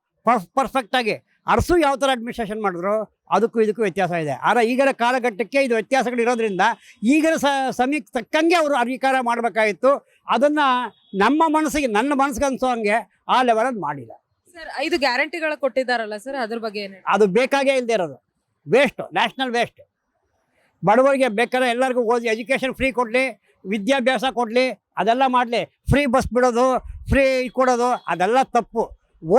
ಪರ್ಫೆಕ್ಟಾಗಿ ಅರಸು ಯಾವ ಥರ ಅಡ್ಮಿನಿಸ್ಟ್ರೇಷನ್ ಮಾಡಿದ್ರು ಅದಕ್ಕೂ ಇದಕ್ಕೂ ವ್ಯತ್ಯಾಸ ಇದೆ. ಆದರೆ ಈಗಿನ ಕಾಲಘಟ್ಟಕ್ಕೆ ಇದು ವ್ಯತ್ಯಾಸಗಳಿರೋದ್ರಿಂದ ಈಗಿನ ಸಮಯಕ್ಕೆ ತಕ್ಕಂಗೆ ಅವರು ಅಧಿಕಾರ ಮಾಡಬೇಕಾಗಿತ್ತು. ಅದನ್ನು ನನ್ನ ಮನಸ್ಸಿಗೆ ಅನಿಸೋ ಹಂಗೆ ಆ ಲೆವೆಲಲ್ಲಿ ಮಾಡಿಲ್ಲ. ಸರ್, 5 ಗ್ಯಾರಂಟಿಗಳ ಕೊಟ್ಟಿದ್ದಾರಲ್ಲ ಸರ್, ಅದ್ರ ಬಗ್ಗೆ ಏನು? ಅದು ಬೇಕಾಗೇ ಇಲ್ಲದೆ ಇರೋದು, ವೇಸ್ಟು, ನ್ಯಾಷನಲ್ ವೇಸ್ಟ್. ಬಡವರಿಗೆ ಬೇಕಾದ್ರೆ ಎಲ್ಲರಿಗೂ ಓದಿ ಎಜುಕೇಷನ್ ಫ್ರೀ ಕೊಡಲಿ, ವಿದ್ಯಾಭ್ಯಾಸ ಕೊಡಲಿ, ಅದೆಲ್ಲ ಮಾಡಲಿ. ಫ್ರೀ ಬಸ್ ಬಿಡೋದು, ಫ್ರೀ ಕೊಡೋದು ಅದೆಲ್ಲ ತಪ್ಪು.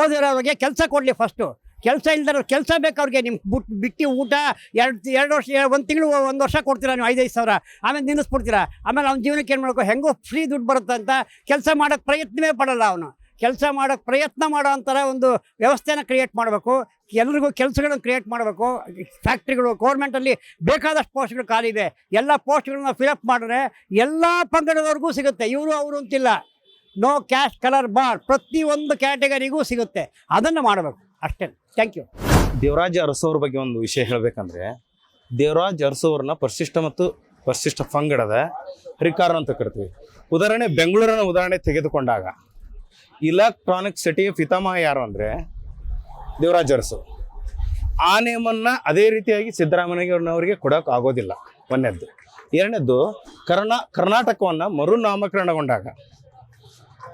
ಓದಿರೋರಿಗೆ ಕೆಲಸ ಕೊಡಲಿ ಫಸ್ಟು. ಕೆಲಸ ಇಲ್ದಿರೋ, ಕೆಲಸ ಬೇಕು ಅವ್ರಿಗೆ. ನಿಮ್ಗೆ ಬಿಟ್ಟು ಊಟ 2 ವರ್ಷ, 1 ತಿಂಗಳು 1 ವರ್ಷ ಕೊಡ್ತೀರಾ ನೀವು 5-5 ಸಾವಿರ, ಆಮೇಲೆ ನಿಲ್ಲಿಸ್ಬಿಡ್ತೀರಾ. ಆಮೇಲೆ ಅವ್ನ ಜೀವನಕ್ಕೆ ಏನು ಮಾಡಬೇಕು, ಹೆಂಗೋ ಫ್ರೀ ದುಡ್ಡು ಬರುತ್ತೆ ಅಂತ ಕೆಲಸ ಮಾಡೋಕ್ಕೆ ಪ್ರಯತ್ನವೇ ಪಡಲ್ಲ ಅವನು. ಕೆಲಸ ಮಾಡೋಕ್ಕೆ ಪ್ರಯತ್ನ ಮಾಡೋ ಅಂಥರ ಒಂದು ವ್ಯವಸ್ಥೆನ ಕ್ರಿಯೇಟ್ ಮಾಡಬೇಕು. ಎಲ್ರಿಗೂ ಕೆಲಸಗಳನ್ನು ಕ್ರಿಯೇಟ್ ಮಾಡಬೇಕು. ಫ್ಯಾಕ್ಟ್ರಿಗಳು, ಗೌರ್ಮೆಂಟಲ್ಲಿ ಬೇಕಾದಷ್ಟು ಪೋಸ್ಟ್ಗಳು ಖಾಲಿ ಇದೆ. ಎಲ್ಲ ಪೋಸ್ಟ್ಗಳನ್ನ ಫಿಲಪ್ ಮಾಡಿದ್ರೆ ಎಲ್ಲ ಪಂಗಡದವ್ರಿಗೂ ಸಿಗುತ್ತೆ. ಇವರು ಅವರು ಅಂತಿಲ್ಲ. ನೋ ಕ್ಯಾಸ್ಟ್ ಕಲರ್ ಬಾರ್, ಪ್ರತಿಯೊಂದು ಕ್ಯಾಟಗರಿಗೂ ಸಿಗುತ್ತೆ. ಅದನ್ನು ಮಾಡಬೇಕು ಅಷ್ಟೇ. Thank you. ದೇವರಾಜ ಅರಸು ಅವ್ರ ಬಗ್ಗೆ ಒಂದು ವಿಷಯ ಹೇಳಬೇಕಂದ್ರೆ, ದೇವರಾಜ ಅರಸು ಅವ್ರನ್ನ ಪರಿಶಿಷ್ಟ ಪಂಗಡದ ಹರಿಕಾರ ಅಂತ ಕರಿತೀವಿ. ಬೆಂಗಳೂರಿನ ಉದಾಹರಣೆ ತೆಗೆದುಕೊಂಡಾಗ ಇಲೆಕ್ಟ್ರಾನಿಕ್ ಸಿಟಿಯ ಪಿತಾಮಹ ಯಾರು ಅಂದರೆ ದೇವರಾಜ ಅರಸು. ಆ ನೇಮನ್ನು ಅದೇ ರೀತಿಯಾಗಿ ಸಿದ್ದರಾಮಯ್ಯನವರಿಗೆ ಕೊಡೋಕೆ ಆಗೋದಿಲ್ಲ. ಒಂದನೇದ್ದು. ಎರಡನೇದ್ದು, ಕರ್ನಾಟಕವನ್ನು ಮರುನಾಮಕರಣಗೊಂಡಾಗ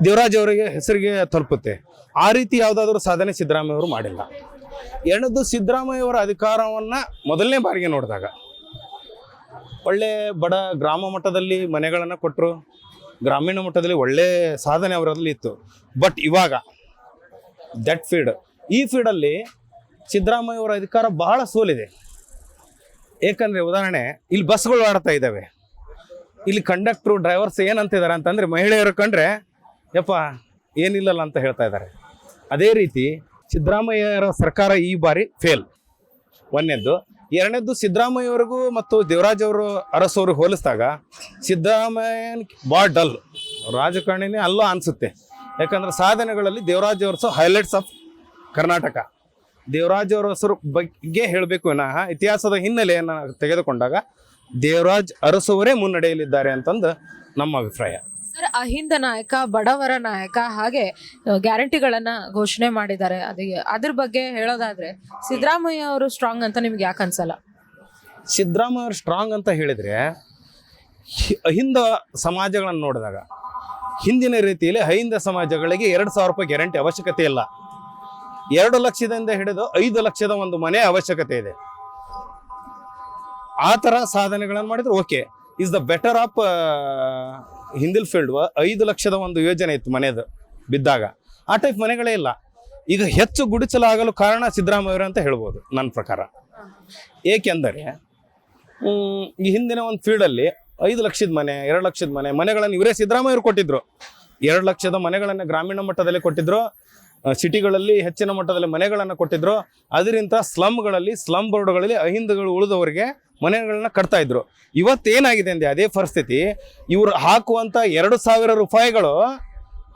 ದೇವರಾಜ್ ಅವರಿಗೆ ಹೆಸರಿಗೆ ತಲುಪುತ್ತೆ. ಆ ರೀತಿ ಯಾವುದಾದ್ರೂ ಸಾಧನೆ ಸಿದ್ದರಾಮಯ್ಯ ಅವರು ಮಾಡಿಲ್ಲ. ಎರಡನೇದ್ದು, ಸಿದ್ದರಾಮಯ್ಯ ಅವರ ಅಧಿಕಾರವನ್ನು ಮೊದಲನೇ ಬಾರಿಗೆ ನೋಡಿದಾಗ ಒಳ್ಳೆ ಬಡ ಗ್ರಾಮ ಮಟ್ಟದಲ್ಲಿ ಮನೆಗಳನ್ನು ಕೊಟ್ಟರು, ಗ್ರಾಮೀಣ ಮಟ್ಟದಲ್ಲಿ ಒಳ್ಳೆ ಸಾಧನೆ ಅವರಲ್ಲಿ ಇತ್ತು. ಬಟ್ ಇವಾಗ ಈ ಫೀಲ್ಡಲ್ಲಿ ಸಿದ್ದರಾಮಯ್ಯ ಅವರ ಅಧಿಕಾರ ಬಹಳ ಸೋಲಿದೆ. ಏಕೆಂದರೆ ಉದಾಹರಣೆ, ಇಲ್ಲಿ ಬಸ್ಗಳು ಆಡ್ತಾ ಇದ್ದಾವೆ, ಇಲ್ಲಿ ಕಂಡಕ್ಟ್ರು ಡ್ರೈವರ್ಸ್ ಏನಂತಿದ್ದಾರೆ ಅಂತಂದರೆ, ಮಹಿಳೆಯರು ಕಂಡ್ರೆ ಯಪ್ಪ ಏನಿಲ್ಲಲ್ಲ ಅಂತ ಹೇಳ್ತಾ ಇದ್ದಾರೆ. ಅದೇ ರೀತಿ ಸಿದ್ದರಾಮಯ್ಯರ ಸರ್ಕಾರ ಈ ಬಾರಿ ಫೇಲ್. ಒಂದನೇದ್ದು. ಎರಡನೇದ್ದು, ಸಿದ್ದರಾಮಯ್ಯವರಿಗೂ ಮತ್ತು ದೇವರಾಜ್ ಅರಸವ್ರಿಗೆ ಹೋಲಿಸಿದಾಗ ಸಿದ್ದರಾಮಯ್ಯನ ಭಾಳ ಡಲ್ ರಾಜಕಾರಣಿನೇ ಅಲ್ಲ ಅನಿಸುತ್ತೆ. ಯಾಕಂದ್ರೆ ಸಾಧನೆಗಳಲ್ಲಿ ದೇವರಾಜ್ ಅರಸು ಹೈಲೈಟ್ಸ್ ಆಫ್ ಕರ್ನಾಟಕ. ದೇವರಾಜ್ ಅರಸರ ಬಗ್ಗೆ ಹೇಳಬೇಕು ವಿನಃ ಇತಿಹಾಸದ ಹಿನ್ನೆಲೆಯನ್ನು ತೆಗೆದುಕೊಂಡಾಗ ದೇವರಾಜ್ ಅರಸವರೇ ಮುನ್ನಡೆಯಲಿದ್ದಾರೆ ಅಂತಂದು ನಮ್ಮ ಅಭಿಪ್ರಾಯ. ಸರ್, ಅಹಿಂದ ನಾಯಕ, ಬಡವರ ನಾಯಕ, ಹಾಗೆ ಗ್ಯಾರಂಟಿಗಳನ್ನ ಘೋಷಣೆ ಮಾಡಿದ್ದಾರೆ. ಅದ್ರ ಬಗ್ಗೆ ಹೇಳೋದಾದ್ರೆ ಸಿದ್ದರಾಮಯ್ಯ ಅವರು ಸ್ಟ್ರಾಂಗ್ ಅಂತ ನಿಮ್ಗೆ ಯಾಕೆ ಅನ್ಸಲ್ಲ? ಸಿದ್ದರಾಮಯ್ಯ ಅವರು ಸ್ಟ್ರಾಂಗ್ ಅಂತ ಹೇಳಿದರೆ, ಅಹಿಂದ ಸಮಾಜಗಳನ್ನು ನೋಡಿದಾಗ ಹಿಂದಿನ ರೀತಿಯಲ್ಲಿ ಅಹಿಂದ ಸಮಾಜಗಳಿಗೆ 2,000 ರೂಪಾಯಿ ಗ್ಯಾರಂಟಿ ಅವಶ್ಯಕತೆ ಇಲ್ಲ. 2 ಲಕ್ಷದಿಂದ ಹಿಡಿದು 5 ಲಕ್ಷದ ಒಂದು ಮನೆ ಅವಶ್ಯಕತೆ ಇದೆ. ಆ ಥರ ಸಾಧನೆಗಳನ್ನು ಮಾಡಿದ್ರೆ okay, is the better of ಹಿಂದಿಲ್ ಫೀಲ್ಡ್. 5 ಲಕ್ಷದ ಒಂದು ಯೋಜನೆ ಇತ್ತು ಮನೆಯದು ಬಿದ್ದಾಗ, ಆ ಟೈಪ್ ಮನೆಗಳೇ ಇಲ್ಲ. ಈಗ ಹೆಚ್ಚು ಗುಡಿಸಲಾಗಲು ಕಾರಣ ಸಿದ್ದರಾಮಯ್ಯ ಅಂತ ಹೇಳ್ಬೋದು ನನ್ನ ಪ್ರಕಾರ. ಏಕೆಂದರೆ ಈ ಹಿಂದಿನ ಒಂದು ಫೀಲ್ಡಲ್ಲಿ 5 ಲಕ್ಷದ ಮನೆ, 2 ಲಕ್ಷದ ಮನೆಗಳನ್ನು ಇವರೇ ಸಿದ್ದರಾಮಯ್ಯರು ಕೊಟ್ಟಿದ್ರು. 2 ಲಕ್ಷದ ಮನೆಗಳನ್ನು ಗ್ರಾಮೀಣ ಮಟ್ಟದಲ್ಲಿ ಕೊಟ್ಟಿದ್ರು, ಸಿಟಿಗಳಲ್ಲಿ ಹೆಚ್ಚಿನ ಮಟ್ಟದಲ್ಲಿ ಮನೆಗಳನ್ನು ಕೊಟ್ಟಿದ್ರು. ಅದರಿಂದ ಸ್ಲಮ್ ಬೋರ್ಡ್ಗಳಲ್ಲಿ ಅಹಿಂದಗಳು ಉಳಿದವರಿಗೆ ಮನೆಗಳನ್ನ ಕಟ್ತಾ ಇದ್ರು. ಇವತ್ತೇನಾಗಿದೆ ಅಂದರೆ ಅದೇ ಪರಿಸ್ಥಿತಿ. ಇವರು ಹಾಕುವಂಥ 2,000 ರೂಪಾಯಿಗಳು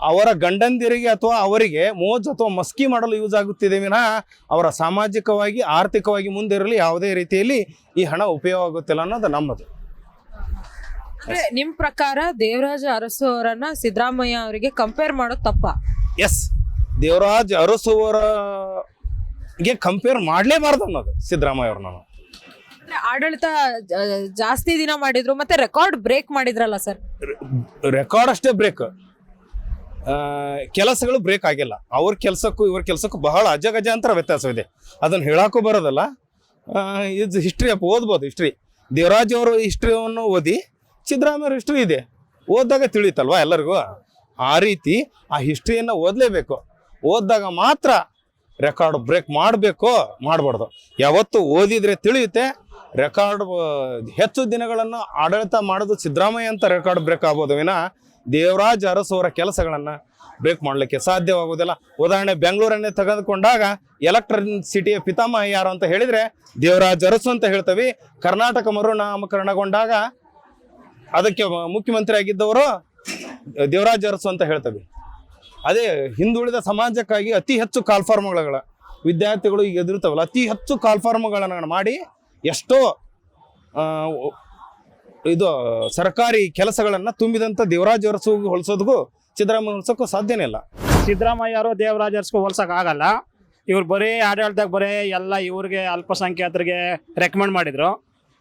ಅವರ ಗಂಡಂದಿರಿಗೆ ಅಥವಾ ಅವರಿಗೆ ಮೋಜ್ ಅಥವಾ ಮಸ್ಕಿ ಮಾಡಲು ಯೂಸ್ ಆಗುತ್ತಿದೆ ವಿನಃ ಅವರ ಸಾಮಾಜಿಕವಾಗಿ ಆರ್ಥಿಕವಾಗಿ ಮುಂದಿರಲಿ ಯಾವುದೇ ರೀತಿಯಲ್ಲಿ ಈ ಹಣ ಉಪಯೋಗ ಆಗುತ್ತಿಲ್ಲ ಅನ್ನೋದು ನಮ್ಮದು. ಅಂದ್ರೆ ನಿಮ್ ಪ್ರಕಾರ ದೇವರಾಜ ಅರಸು ಅವರನ್ನ ಸಿದ್ದರಾಮಯ್ಯ ಅವರಿಗೆ ಕಂಪೇರ್ ಮಾಡೋದು ತಪ್ಪ? ಎಸ್, ದೇವರಾಜ್ ಅರಸು ಅವರಿಗೆ ಕಂಪೇರ್ ಮಾಡಲೇಬಾರ್ದು ಅನ್ನೋದು ಸಿದ್ದರಾಮಯ್ಯ ಅವ್ರು. ನಾನು ಆಡಳಿತ ಜಾಸ್ತಿ ದಿನ ಮಾಡಿದ್ರು, ಮತ್ತೆ ರೆಕಾರ್ಡ್ ಬ್ರೇಕ್ ಮಾಡಿದ್ರಲ್ಲ ಸರ್? ರೆಕಾರ್ಡ್ ಅಷ್ಟೇ ಬ್ರೇಕ್, ಕೆಲಸಗಳು ಬ್ರೇಕ್ ಆಗಿಲ್ಲ. ಅವ್ರ ಕೆಲಸಕ್ಕೂ ಇವ್ರ ಕೆಲಸಕ್ಕೂ ಬಹಳ ಅಜಗಜಾಂತರ ವ್ಯತ್ಯಾಸವಿದೆ. ಅದನ್ನು ಹೇಳಕ್ಕೂ ಬರೋದಲ್ಲ. ಇದು ಹಿಸ್ಟ್ರಿ ಓದ್ಬೋದು. ದೇವರಾಜ್ ಅವರು ಹಿಸ್ಟ್ರಿಯನ್ನು ಓದಿ, ಸಿದ್ದರಾಮಯ್ಯ ಹಿಸ್ಟ್ರಿ ಇದೆ, ಓದಿದಾಗ ತಿಳಿಯುತ್ತಲ್ವಾ ಎಲ್ಲರಿಗೂ. ಆ ರೀತಿ ಆ ಹಿಸ್ಟ್ರಿಯನ್ನು ಓದಲೇಬೇಕು. ಓದಿದಾಗ ಮಾತ್ರ ರೆಕಾರ್ಡ್ ಬ್ರೇಕ್ ಮಾಡಬೇಕು, ಮಾಡಬಾರ್ದು. ಯಾವತ್ತು ಓದಿದ್ರೆ ತಿಳಿಯುತ್ತೆ. ರೆಕಾರ್ಡ್ ಹೆಚ್ಚು ದಿನಗಳನ್ನು ಆಡಳಿತ ಮಾಡೋದು ಸಿದ್ದರಾಮಯ್ಯ ಅಂತ ರೆಕಾರ್ಡ್ ಬ್ರೇಕ್ ಆಗ್ಬೋದು ವಿನಃ ದೇವರಾಜ್ ಅರಸು ಅವರ ಕೆಲಸಗಳನ್ನು ಬ್ರೇಕ್ ಮಾಡಲಿಕ್ಕೆ ಸಾಧ್ಯವಾಗುವುದಿಲ್ಲ. ಉದಾಹರಣೆ, ಬೆಂಗಳೂರನ್ನೇ ತೆಗೆದುಕೊಂಡಾಗ ಎಲೆಕ್ಟ್ರಾನಿಕ್ ಸಿಟಿಯ ಪಿತಾಮಹ ಯಾರು ಅಂತ ಹೇಳಿದರೆ ದೇವರಾಜ್ ಅರಸು ಅಂತ ಹೇಳ್ತೀವಿ. ಕರ್ನಾಟಕ ಮರುನಾಮಕರಣಗೊಂಡಾಗ ಅದಕ್ಕೆ ಮುಖ್ಯಮಂತ್ರಿ ಆಗಿದ್ದವರು ದೇವರಾಜ್ ಅರಸು ಅಂತ ಹೇಳ್ತೀವಿ. ಅದೇ ಹಿಂದುಳಿದ ಸಮಾಜಕ್ಕಾಗಿ ಅತಿ ಹೆಚ್ಚು ಕಾಲ್ಫಾರ್ಮ್ಗಳ ವಿದ್ಯಾರ್ಥಿಗಳು ಈಗ ಎದುರುತ್ತವಲ್ಲ, ಅತಿ ಹೆಚ್ಚು ಕಾಲ್ಫಾರ್ಮ್ಗಳನ್ನು ಮಾಡಿ ಎಷ್ಟೋ ಇದು ಸರ್ಕಾರಿ ಕೆಲಸಗಳನ್ನು ತುಂಬಿದಂಥ ದೇವರಾಜ್ ಅರಸು ಹೋಲಿಸೋದಕ್ಕೂ ಸಿದ್ದರಾಮಯ್ಯ ಹೋಲಿಸೋಕ್ಕೂ ಸಾಧ್ಯನೇ ಇಲ್ಲ. ಸಿದ್ದರಾಮಯ್ಯ ಅವರು ದೇವರಾಜ್ ಅರಸು ಹೋಲ್ಸಕ್ ಆಗಲ್ಲ. ಇವ್ರು ಬರೀ ಆಡಳಿತದಾಗ ಎಲ್ಲ ಇವ್ರಿಗೆ ಅಲ್ಪಸಂಖ್ಯಾತರಿಗೆ ರೆಕಮೆಂಡ್ ಮಾಡಿದ್ರು.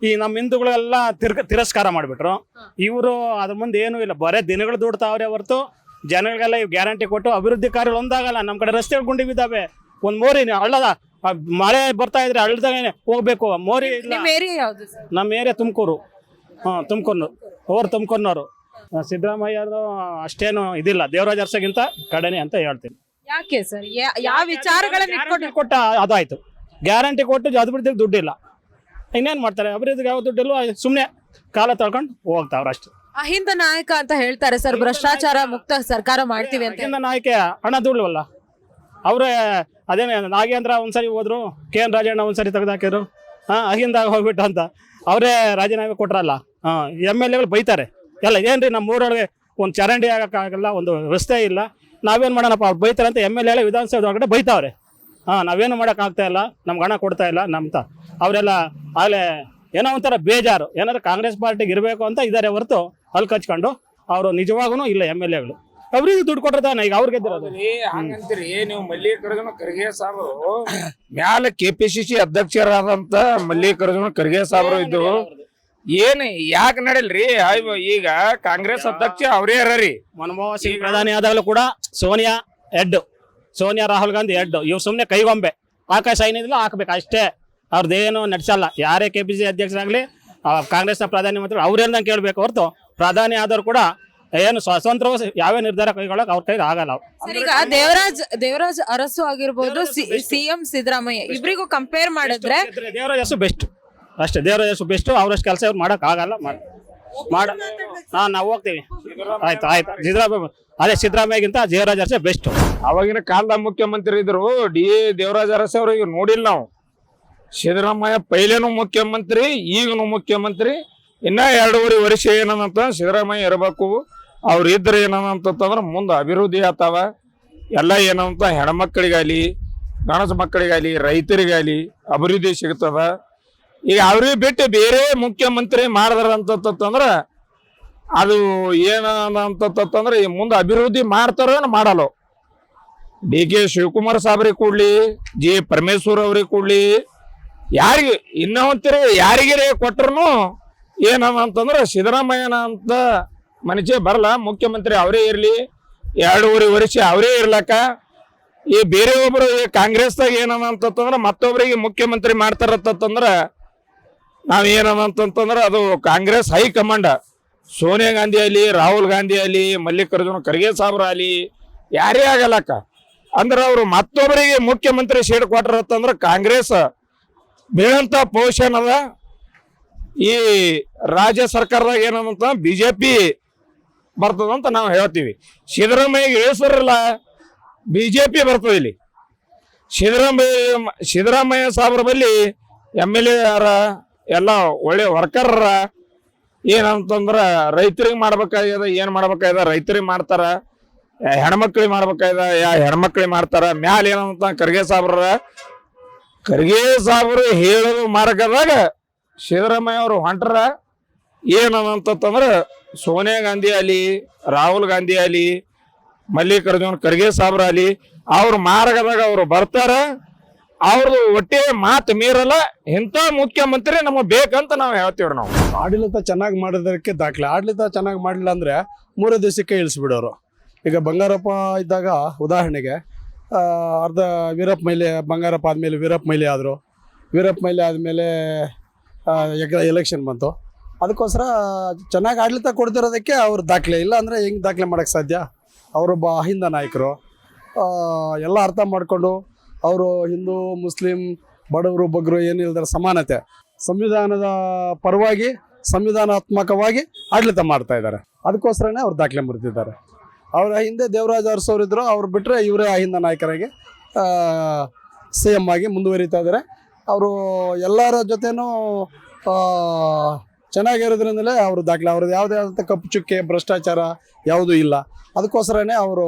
ಈ ನಮ್ಮ ಹಿಂದೂಗಳೆಲ್ಲ ತಿರಸ್ಕಾರ ಮಾಡಿಬಿಟ್ರು. ಇವರು ಅದ್ರ ಮುಂದೆ ಏನೂ ಇಲ್ಲ, ಬರೇ ದಿನಗಳು ದುಡ್ತಾವ್ರೆ ಹೊರತು ಜನಗಳಿಗೆಲ್ಲ ಇವ್ ಗ್ಯಾರಂಟಿ ಕೊಟ್ಟು ಅಭಿವೃದ್ಧಿ ಕಾರ್ಯಗಳು ಒಂದಾಗಲ್ಲ. ನಮ್ಮ ಕಡೆ ರಸ್ತೆಗಳು ಗುಂಡಿ ಬಿದ್ದಾವೆ. ಒಂದು ಮೋರಿ ಹಳ್ಳದ ಮಳೆ ಬರ್ತಾ ಇದ್ರೆ ಹಳ್ಳದಾಗ ಹೋಗ್ಬೇಕು, ಮೋರಿ ಇಲ್ಲ. ನಮ್ಮ ಏರಿಯಾ ತುಮಕೂರು. ತುಮಕೂರಿನವರು. ಸಿದ್ದರಾಮಯ್ಯರು ಅಷ್ಟೇನು ಇದಿಲ್ಲ, ದೇವರಾಜ್ ಅರಸಗಿಂತ ಕಡೆನೆ ಅಂತ ಹೇಳ್ತೀನಿ. ಯಾಕೆ ಸರ್? ಯಾವ ವಿಚಾರಗಳನ್ನ ಕೊಟ್ಟ ಅದಾಯ್ತು, ಗ್ಯಾರಂಟಿ ಕೊಟ್ಟು ಅಭಿವೃದ್ಧಿಗೆ ದುಡ್ಡಿಲ್ಲ. ಇನ್ನೇನು ಮಾಡ್ತಾರೆ? ಅಭಿವೃದ್ಧಿಗೆ ಯಾವ ದುಡ್ಡಿಲ್ಲ, ಸುಮ್ಮನೆ ಕಾಲ ತಳ್ಕೊಂಡು ಹೋಗ್ತಾವ್ರ ಅಷ್ಟೇ. ಅಹಿಂದ ನಾಯಕ ಅಂತ ಹೇಳ್ತಾರೆ ಸರ್, ಭ್ರಷ್ಟಾಚಾರ ಮುಕ್ತ ಸರ್ಕಾರ ಮಾಡ್ತೀವಿ ಅಂತ. ಅಹಿಂದ ನಾಯಕ ಹಣ ದುಡ್ಲವಲ್ಲ ಅವ್ರೆ. ಅದೇನೇ ನಾಗೇಂದ್ರ ಒಂದ್ಸರಿ ಹೋದ್ರು, KN ರಾಜಣ್ಣ ಒಂದ್ಸರಿ ತೆಗೆದಾಕಿದ್ರು, ಅಹಿಂದಾಗ ಹೋಗ್ಬಿಟ್ಟು ಅಂತ ಅವರೇ ರಾಜೀನಾಮೆ ಕೊಟ್ರಲ್ಲ. MLAಗಳು ಬೈತಾರೆ ಎಲ್ಲ, ಏನ್ರಿ ನಮ್ಮ ಊರೊಳಗೆ ಒಂದು ಚರಂಡಿ ಆಗಕ್ಕಾಗಲ್ಲ, ಒಂದು ರಸ್ತೆ ಇಲ್ಲ, ನಾವೇನು ಮಾಡೋಣಪ್ಪ, ಅವ್ರು ಬೈತಾರೆ ಅಂತ MLA ವಿಧಾನಸೌಧ ಒಳಗಡೆ ಬೈತಾವ್ರೆ. ನಾವೇನು ಮಾಡೋಕ್ಕಾಗ್ತಾ ಇಲ್ಲ, ನಮ್ಗೆ ಹಣ ಕೊಡ್ತಾ ಇಲ್ಲ ನಮ್ತ ಅವರೆಲ್ಲ ಆಗಲೇ ಏನೋ ಒಂಥರ ಬೇಜಾರು, ಏನಾದ್ರು ಕಾಂಗ್ರೆಸ್ ಪಾರ್ಟಿಗೆ ಇರಬೇಕು ಅಂತ ಇದ್ದಾರೆ ಹೊರತು ಅಲ್ಲಿ ಕಚ್ಕೊಂಡು ಅವರು ನಿಜವಾಗೂ ಇಲ್ಲ MLAಗಳು ಅವ್ರಿಗೆ ದುಡ್ಡು ಕೊಟ್ಟಿರ್ತಾನೆ ಈಗ ಅವ್ರಿಗೆ ಗೆದ್ದಿರೋದು. ಹಂಗಂತೀರಿ ನೀವು ಮಲ್ಲಿಕಾರ್ಜುನ ಖರ್ಗೆ ಸಾಹೇಬರು ಮ್ಯಾಲ KPCC ಅಧ್ಯಕ್ಷರಾದಂತ ಮಲ್ಲಿಕಾರ್ಜುನ ಖರ್ಗೆ ಸಾಹೇಬರು ಇದ್ರು. ಏನ್ ಯಾಕೆ ನಡೆಯಲ್ರಿ? ಈಗ ಕಾಂಗ್ರೆಸ್ ಅಧ್ಯಕ್ಷ ಅವರೇ ಇರ್ರಿ. ಮನಮೋಹನ್ ಸಿಂಗ್ ಪ್ರಧಾನಿ ಆದಾಗಲೂ ಕೂಡ ಸೋನಿಯಾ ರಾಹುಲ್ ಗಾಂಧಿ ಇವ್ ಸುಮ್ನೆ ಕೈಗೊಂಬೆ, ಆಕಾಶ ಏನಿದಿಲ್ಲ ಹಾಕ್ಬೇಕು ಅಷ್ಟೇ, ಅವ್ರದ್ದೇನು ನಡ್ಸಲ್ಲ. ಯಾರೇ KPCC ಅಧ್ಯಕ್ಷರಾಗ್ಲಿ ಕಾಂಗ್ರೆಸ್ನ ಪ್ರಧಾನಿ ಮಂತ್ರಿ ಅವ್ರೇನ ಕೇಳ್ಬೇಕು ಹೊರತು ಪ್ರಧಾನಿ ಆದವ್ರು ಕೂಡ ಏನು ಸ್ವತಂತ್ರ ಯಾವೇ ನಿರ್ಧಾರ ಕೈಗೊಳ್ಳಕ್ ಅವ್ರ ಕೈಲಿ ಆಗಲ್ಲ. ಸರ್, ಈಗ ದೇವರಾಜ್ ಅರಸು ಆಗಿರ್ಬೋದು, CM ಸಿದ್ದರಾಮಯ್ಯ ಇಬ್ರಿಗೂ ಕಂಪೇರ್ ಮಾಡಿದ್ರೆ ದೇವರಾಜ್ ಅರಸು ಬೆಸ್ಟ್ ಅಷ್ಟೇ. ದೇವರಾಜ್ ಅರಸು ಬೆಸ್ಟ್, ಅವ್ರಷ್ಟು ಕೆಲಸ ಇವ್ರು ಮಾಡಕ್ ಆಗಲ್ಲ. ನಾವು ಹೋಗ್ತೀವಿ. ಆಯ್ತು ಸಿದ್ದರಾಮಯ್ಯಗಿಂತ ದೇವರಾಜ್ ಅರಸೆ ಬೆಸ್ಟ್. ಅವಾಗಿನ ಕಾಲದ ಮುಖ್ಯಮಂತ್ರಿ ಇದ್ರು ದೇವರಾಜ ಅರಸು ಅವ್ರು ಈಗ ನೋಡಿಲ್ಲ ನಾವು. ಸಿದ್ದರಾಮಯ್ಯ ಪೈಲೇನು ಮುಖ್ಯಮಂತ್ರಿ, ಈಗನು ಮುಖ್ಯಮಂತ್ರಿ. ಇನ್ನ 2.5 ವರ್ಷ ಏನಂತ ಸಿದ್ದರಾಮಯ್ಯ ಇರಬೇಕು. ಅವ್ರು ಇದ್ರೆ ಏನಂತಂದ್ರೆ ಮುಂದೆ ಅಭಿವೃದ್ಧಿ ಆಗ್ತಾವ ಎಲ್ಲ. ಏನಂತ ಹೆಣ್ಮಕ್ಳಿಗಾಲಿ ಗಣಸ ಮಕ್ಕಳಿಗಾಲಿ ರೈತರಿಗಾಲಿ ಅಭಿವೃದ್ಧಿ ಸಿಗ್ತದ. ಈಗ ಅವ್ರಿಗೆ ಬಿಟ್ಟು ಬೇರೆ ಮುಖ್ಯಮಂತ್ರಿ ಮಾಡಿದ್ರಂತಂದ್ರೆ ಅದು ಏನಂತಂದ್ರೆ ಮುಂದೆ ಅಭಿವೃದ್ಧಿ ಮಾಡ್ತಾರೋ ಮಾಡಲ್ಲ. DK ಶಿವಕುಮಾರ್ ಸಾಬ್ರಿಗೆ ಕೊಡ್ಲಿ, G ಪರಮೇಶ್ವರ್ ಅವ್ರಿಗೆ ಕೊಡ್ಲಿ, ಯಾರಿಗೆ ಇನ್ನೊಂತಿರಿ ಯಾರಿಗೇ ಕೊಟ್ರು ಏನಂತಂದ್ರೆ ಸಿದ್ದರಾಮಯ್ಯನ ಅಂತ ಮನುಷ್ಯ ಬರಲ್ಲ. ಮುಖ್ಯಮಂತ್ರಿ ಅವರೇ ಇರ್ಲಿ, 2.5 ವರ್ಷ ಅವರೇ ಇರ್ಲಕ್ಕ. ಈ ಬೇರೆ ಒಬ್ರು ಕಾಂಗ್ರೆಸ್ದಾಗ ಏನಂತಂದ್ರೆ ಮತ್ತೊಬ್ಬರಿಗೆ ಮುಖ್ಯಮಂತ್ರಿ ಮಾಡ್ತಾರಂತಂದ್ರೆ ನಾವೇನಂತಂದ್ರೆ ಅದು ಕಾಂಗ್ರೆಸ್ ಹೈಕಮಾಂಡ್ ಸೋನಿಯಾ ಗಾಂಧಿ ಆಗಲಿ, ರಾಹುಲ್ ಗಾಂಧಿ ಆಗಲಿ, ಮಲ್ಲಿಕಾರ್ಜುನ ಖರ್ಗೆ ಸಾಬ್ರ ಆಗಲಿ ಯಾರೇ ಆಗಲ್ಲಕ್ಕ. ಅಂದ್ರೆ ಅವರು ಮತ್ತೊಬ್ಬರಿಗೆ ಮುಖ್ಯಮಂತ್ರಿ ಸೀಟ್ ಕೊಟ್ರಂತಂದ್ರೆ ಕಾಂಗ್ರೆಸ್ ಬೀಳಂತ ಪೊಸಿಷನ್ ಅದ. ಈ ರಾಜ್ಯ ಸರ್ಕಾರದಾಗ ಏನಂತ BJP ಬರ್ತದಂತ ನಾವು ಹೇಳ್ತೀವಿ. ಸಿದ್ದರಾಮಯ್ಯಗೆ ಇಳಿಸೋರಿಲ್ಲ, BJP ಬರ್ತದೆ ಇಲ್ಲಿ. ಸಿದ್ದರಾಮಯ್ಯ ಸಾಬ್ರ ಬಲ್ಲಿ MLA ಯಾರ ಎಲ್ಲ ಒಳ್ಳೆ ವರ್ಕರ್ ಏನಂತಂದ್ರ ರೈತರಿಗೆ ಮಾಡ್ಬೇಕಾಗ್ಯದ, ಏನ್ ಮಾಡ್ಬೇಕಾಗ್ಯದ ರೈತರಿಗೆ ಮಾಡ್ತಾರ, ಹೆಣ್ಮಕ್ಳಿಗೆ ಮಾಡ್ಬೇಕಾಗ್ಯದ ಹೆಣ್ಮಕ್ಳಿಗೆ ಮಾಡ್ತಾರ. ಮ್ಯಾಲ ಏನಂತ ಖರ್ಗೆ ಸಾಬ್ರು ಹೇಳೋದು ಮಾರ್ಗದಾಗ ಸಿದ್ದರಾಮಯ್ಯ ಅವರು ಹೊಂಟ್ರ. ಏನಂತಂದ್ರೆ ಸೋನಿಯಾ ಗಾಂಧಿ ಆಗಲಿ, ರಾಹುಲ್ ಗಾಂಧಿ ಆಗಲಿ, ಮಲ್ಲಿಕಾರ್ಜುನ ಖರ್ಗೆ ಸಾಬ್ರ ಆಗಲಿ ಅವ್ರ ಮಾರ್ಗದಾಗ ಅವ್ರು ಬರ್ತಾರ. ಅವ್ರದ್ದು ಒಟ್ಟೆ ಮಾತು ಮೀರಲ್ಲ. ಇಂಥ ಮುಖ್ಯಮಂತ್ರಿ ನಮಗೆ ಬೇಕಂತ ನಾವು ಹೇಳ್ತೀವ್ರಿ. ನಾವು ಆಡಳಿತ ಚೆನ್ನಾಗಿ ಮಾಡೋದಕ್ಕೆ ದಾಖಲೆ. ಆಡಳಿತ ಚೆನ್ನಾಗಿ ಮಾಡಲಿಲ್ಲ ಅಂದರೆ 3 ದಿವಸಕ್ಕೆ ಇಳಿಸ್ಬಿಡೋರು. ಈಗ ಬಂಗಾರಪ್ಪ ಇದ್ದಾಗ ಉದಾಹರಣೆಗೆ ಅರ್ಧ ವೀರಪ್ಪ ಮೊಯ್ಲಿ, ಬಂಗಾರಪ್ಪ ಆದಮೇಲೆ ವೀರಪ್ಪ ಮೊಯ್ಲಿ ಆದರು. ವೀರಪ್ಪ ಮೊಯ್ಲಿ ಆದಮೇಲೆ ಎಲೆಕ್ಷನ್ ಬಂತು. ಅದಕ್ಕೋಸ್ಕರ ಚೆನ್ನಾಗಿ ಆಡಳಿತ ಕೊಡ್ತಿರೋದಕ್ಕೆ ಅವ್ರ ದಾಖಲೆ. ಇಲ್ಲ ಅಂದರೆ ಹೆಂಗೆ ದಾಖಲೆ ಮಾಡೋಕ್ಕೆ ಸಾಧ್ಯ? ಅವರೊಬ್ಬ ಅಹಿಂದ ನಾಯಕರು, ಎಲ್ಲ ಅರ್ಥ ಮಾಡಿಕೊಂಡು ಅವರು ಹಿಂದೂ ಮುಸ್ಲಿಂ ಬಡವರು ಬಗ್ಗರು ಏನಿಲ್ದಾರೆ ಸಮಾನತೆ, ಸಂವಿಧಾನದ ಪರವಾಗಿ ಸಂವಿಧಾನಾತ್ಮಕವಾಗಿ ಆಡಳಿತ ಮಾಡ್ತಾ ಇದ್ದಾರೆ. ಅದಕ್ಕೋಸ್ಕರನೇ ಅವ್ರು ದಾಖಲೆ ಮುರಿದಿದ್ದಾರೆ. ಅವರ ಹಿಂದೆ ದೇವರಾಜ ಅರಸು ಅವರಿದ್ದರು, ಅವ್ರು ಬಿಟ್ಟರೆ ಇವರೇ ಅಹಿಂದ ನಾಯಕರಾಗಿ CM ಆಗಿ ಮುಂದುವರಿತಾ ಇದ್ದಾರೆ. ಅವರು ಎಲ್ಲರ ಜೊತೆನೂ ಚೆನ್ನಾಗಿರೋದ್ರಿಂದಲೇ ಅವರು ದಾಖಲೆ. ಅವ್ರದ್ದು ಯಾವುದೇ ಆದಂಥ ಕಪ್ಪು ಚುಕ್ಕೆ ಭ್ರಷ್ಟಾಚಾರ ಯಾವುದೂ ಇಲ್ಲ. ಅದಕ್ಕೋಸ್ಕರನೇ ಅವರು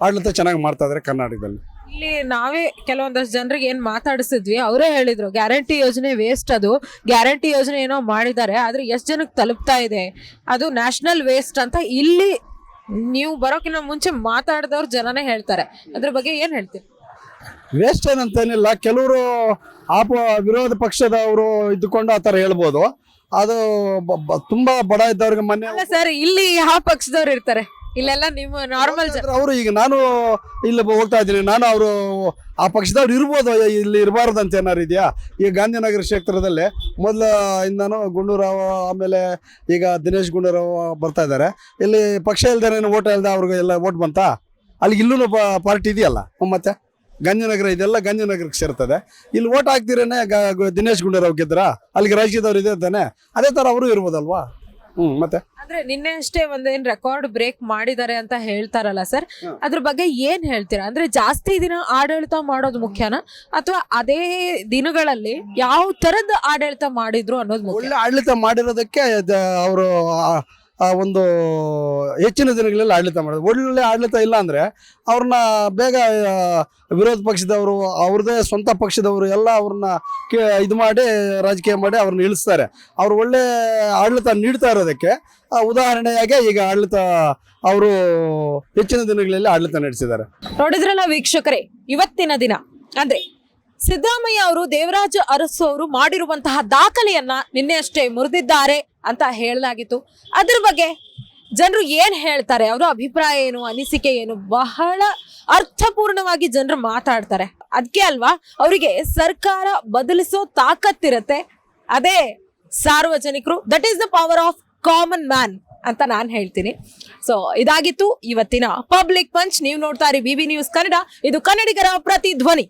ಆಡಳಿತ ಚೆನ್ನಾಗಿ ಮಾಡ್ತಾ ಇದ್ದಾರೆ ಕರ್ನಾಟಕದಲ್ಲಿ. ಇಲ್ಲಿ ನಾವೇ ಕೆಲವೊಂದಷ್ಟು ಜನರಿಗೆ ಏನ್ ಮಾತಾಡಿಸಿದ್ವಿ, ಅವರೇ ಹೇಳಿದ್ರು ಗ್ಯಾರಂಟಿ ಯೋಜನೆ ವೇಸ್ಟ್. ಅದು ಗ್ಯಾರಂಟಿ ಯೋಜನೆ ಏನೋ ಮಾಡಿದ್ದಾರೆ, ಆದ್ರೆ ಎಷ್ಟು ಜನಕ್ಕೆ ತಲುಪ್ತಾ ಇದೆ, ಅದು ನ್ಯಾಷನಲ್ ವೇಸ್ಟ್ ಅಂತ ಇಲ್ಲಿ ನೀವು ಬರೋಕಿನ್ನ ಮುಂಚೆ ಮಾತಾಡಿದವ್ರು ಜನನೇ ಹೇಳ್ತಾರೆ. ಅದ್ರ ಬಗ್ಗೆ ಏನ್ ಹೇಳ್ತೀರಿ? ವೇಸ್ಟ್ ಏನಂತೇನಿಲ್ಲ. ಕೆಲವರು ವಿರೋಧ ಪಕ್ಷದವರು ಇದ್ದುಕೊಂಡು ಆ ಥರ ಹೇಳ್ಬೋದು. ಅದು ತುಂಬಾ ಬಡ ಇದ್ದವ್ರಿಗೆ ಮೊನ್ನೆ ಅಲ್ಲ ಸರ್, ಇಲ್ಲಿ ಯಾವ ಪಕ್ಷದವ್ರು ಇರ್ತಾರೆ? ಇಲ್ಲೆಲ್ಲ ನಿಮ್ಮ ನಾರ್ಮಲ್ ಅವರು. ಈಗ ನಾನು ಇಲ್ಲಿ ಹೋಗ್ತಾ ಇದ್ದೀನಿ, ನಾನು ಅವರು ಆ ಪಕ್ಷದವ್ರು ಇರ್ಬೋದು, ಇಲ್ಲಿ ಇರಬಾರ್ದು ಅಂತ ಏನಾರು ಇದೆಯಾ? ಈಗ ಗಾಂಧಿನಗರ ಕ್ಷೇತ್ರದಲ್ಲಿ ಮೊದಲ ಇಂದಾನು ಗುಂಡೂರಾವ್, ಆಮೇಲೆ ಈಗ ದಿನೇಶ್ ಗುಂಡೂರಾವ್ ಬರ್ತಾ ಇದ್ದಾರೆ. ಇಲ್ಲಿ ಪಕ್ಷ ಇಲ್ದೇನೆ ಓಟ್ ಇಲ್ದೆ ಅವ್ರಿಗೆ ಎಲ್ಲ ಓಟ್ ಬಂತಾ? ಅಲ್ಲಿ ಇಲ್ಲೂ ಪಾರ್ಟಿ ಇದೆಯಲ್ಲ. ಮತ್ತೆ ಗಾಂಧಿನಗರ ಇದೆಲ್ಲ ಗಾಂಧಿನಗರಕ್ಕೆ ಸೇರ್ತದೆ. ಇಲ್ಲಿ ಓಟ್ ಹಾಕ್ತಿರೇನೆ ದಿನೇಶ್ ಗುಂಡೂರಾವ್ ಗೆದ್ರ, ಅಲ್ಲಿಗೆ ರಾಜ್ಯದವ್ರು ಇದೆ ತಾನೆ. ಅದೇ ಥರ ಅವರು ಇರ್ಬೋದಲ್ವಾ? ಮತ್ತೆ ಅಂದ್ರೆ ನಿನ್ನೆ ಅಷ್ಟೇ ಒಂದೇನ್ ರೆಕಾರ್ಡ್ ಬ್ರೇಕ್ ಮಾಡಿದ್ದಾರೆ ಅಂತ ಹೇಳ್ತಾರಲ್ಲ ಸರ್, ಅದ್ರ ಬಗ್ಗೆ ಏನ್ ಹೇಳ್ತೀರಾ? ಅಂದ್ರೆ ಜಾಸ್ತಿ ದಿನ ಆಡಳಿತ ಮಾಡೋದು ಮುಖ್ಯನಾ, ಅಥವಾ ಅದೇ ದಿನಗಳಲ್ಲಿ ಯಾವ ತರದ ಆಡಳಿತ ಮಾಡಿದ್ರು ಅನ್ನೋದು ಮುಖ್ಯ? ಒಳ್ಳೆ ಆಡಳಿತ ಮಾಡಿರೋದಕ್ಕೆ ಅವರು ಒಂದು ಹೆಚ್ಚಿನ ದಿನಗಳಲ್ಲಿ ಆಡಳಿತ ಮಾಡೋದು. ಒಳ್ಳೆ ಆಡಳಿತ ಇಲ್ಲ ಅಂದರೆ ಅವ್ರನ್ನ ಬೇಗ ವಿರೋಧ ಪಕ್ಷದವರು, ಅವ್ರದ್ದೇ ಸ್ವಂತ ಪಕ್ಷದವರು ಎಲ್ಲ ಅವ್ರನ್ನ ಇದು ಮಾಡಿ ರಾಜಕೀಯ ಮಾಡಿ ಅವ್ರನ್ನ ಇಳಿಸ್ತಾರೆ. ಅವ್ರು ಒಳ್ಳೆ ಆಡಳಿತ ನೀಡ್ತಾ ಇರೋದಕ್ಕೆ ಉದಾಹರಣೆಯಾಗಿ ಈಗ ಆಡಳಿತ ಅವರು ಹೆಚ್ಚಿನ ದಿನಗಳಲ್ಲಿ ಆಡಳಿತ ನಡೆಸಿದ್ದಾರೆ. ನೋಡಿದ್ರಲ್ಲ ವೀಕ್ಷಕರೇ, ಇವತ್ತಿನ ದಿನ ಅಂದ್ರೆ ಸಿದ್ದರಾಮಯ್ಯ ಅವರು ದೇವರಾಜ ಅರಸು ಅವರು ಮಾಡಿರುವಂತಹ ದಾಖಲೆಯನ್ನ ನಿನ್ನೆ ಅಷ್ಟೇ ಮುರಿದಿದ್ದಾರೆ ಅಂತ ಹೇಳಲಾಗಿತ್ತು. ಅದ್ರ ಬಗ್ಗೆ ಜನರು ಏನ್ ಹೇಳ್ತಾರೆ, ಅವರ ಅಭಿಪ್ರಾಯ ಏನು, ಅನಿಸಿಕೆ ಏನು, ಬಹಳ ಅರ್ಥಪೂರ್ಣವಾಗಿ ಜನರು ಮಾತಾಡ್ತಾರೆ. ಅದಕ್ಕೆ ಅಲ್ವಾ ಅವರಿಗೆ ಸರ್ಕಾರ ಬದಲಿಸೋ ತಾಕತ್ತಿರತ್ತೆ. ಅದೇ ಸಾರ್ವಜನಿಕರು, that is the power of common man ಅಂತ ನಾನು ಹೇಳ್ತೀನಿ. ಸೊ ಇದಾಗಿತ್ತು ಇವತ್ತಿನ ಪಬ್ಲಿಕ್ ಪಂಚ್. ನೀವು ನೋಡ್ತಾ ಇರಿ BB ನ್ಯೂಸ್ ಕನ್ನಡ, ಇದು ಕನ್ನಡಿಗರ ಪ್ರತಿಧ್ವನಿ.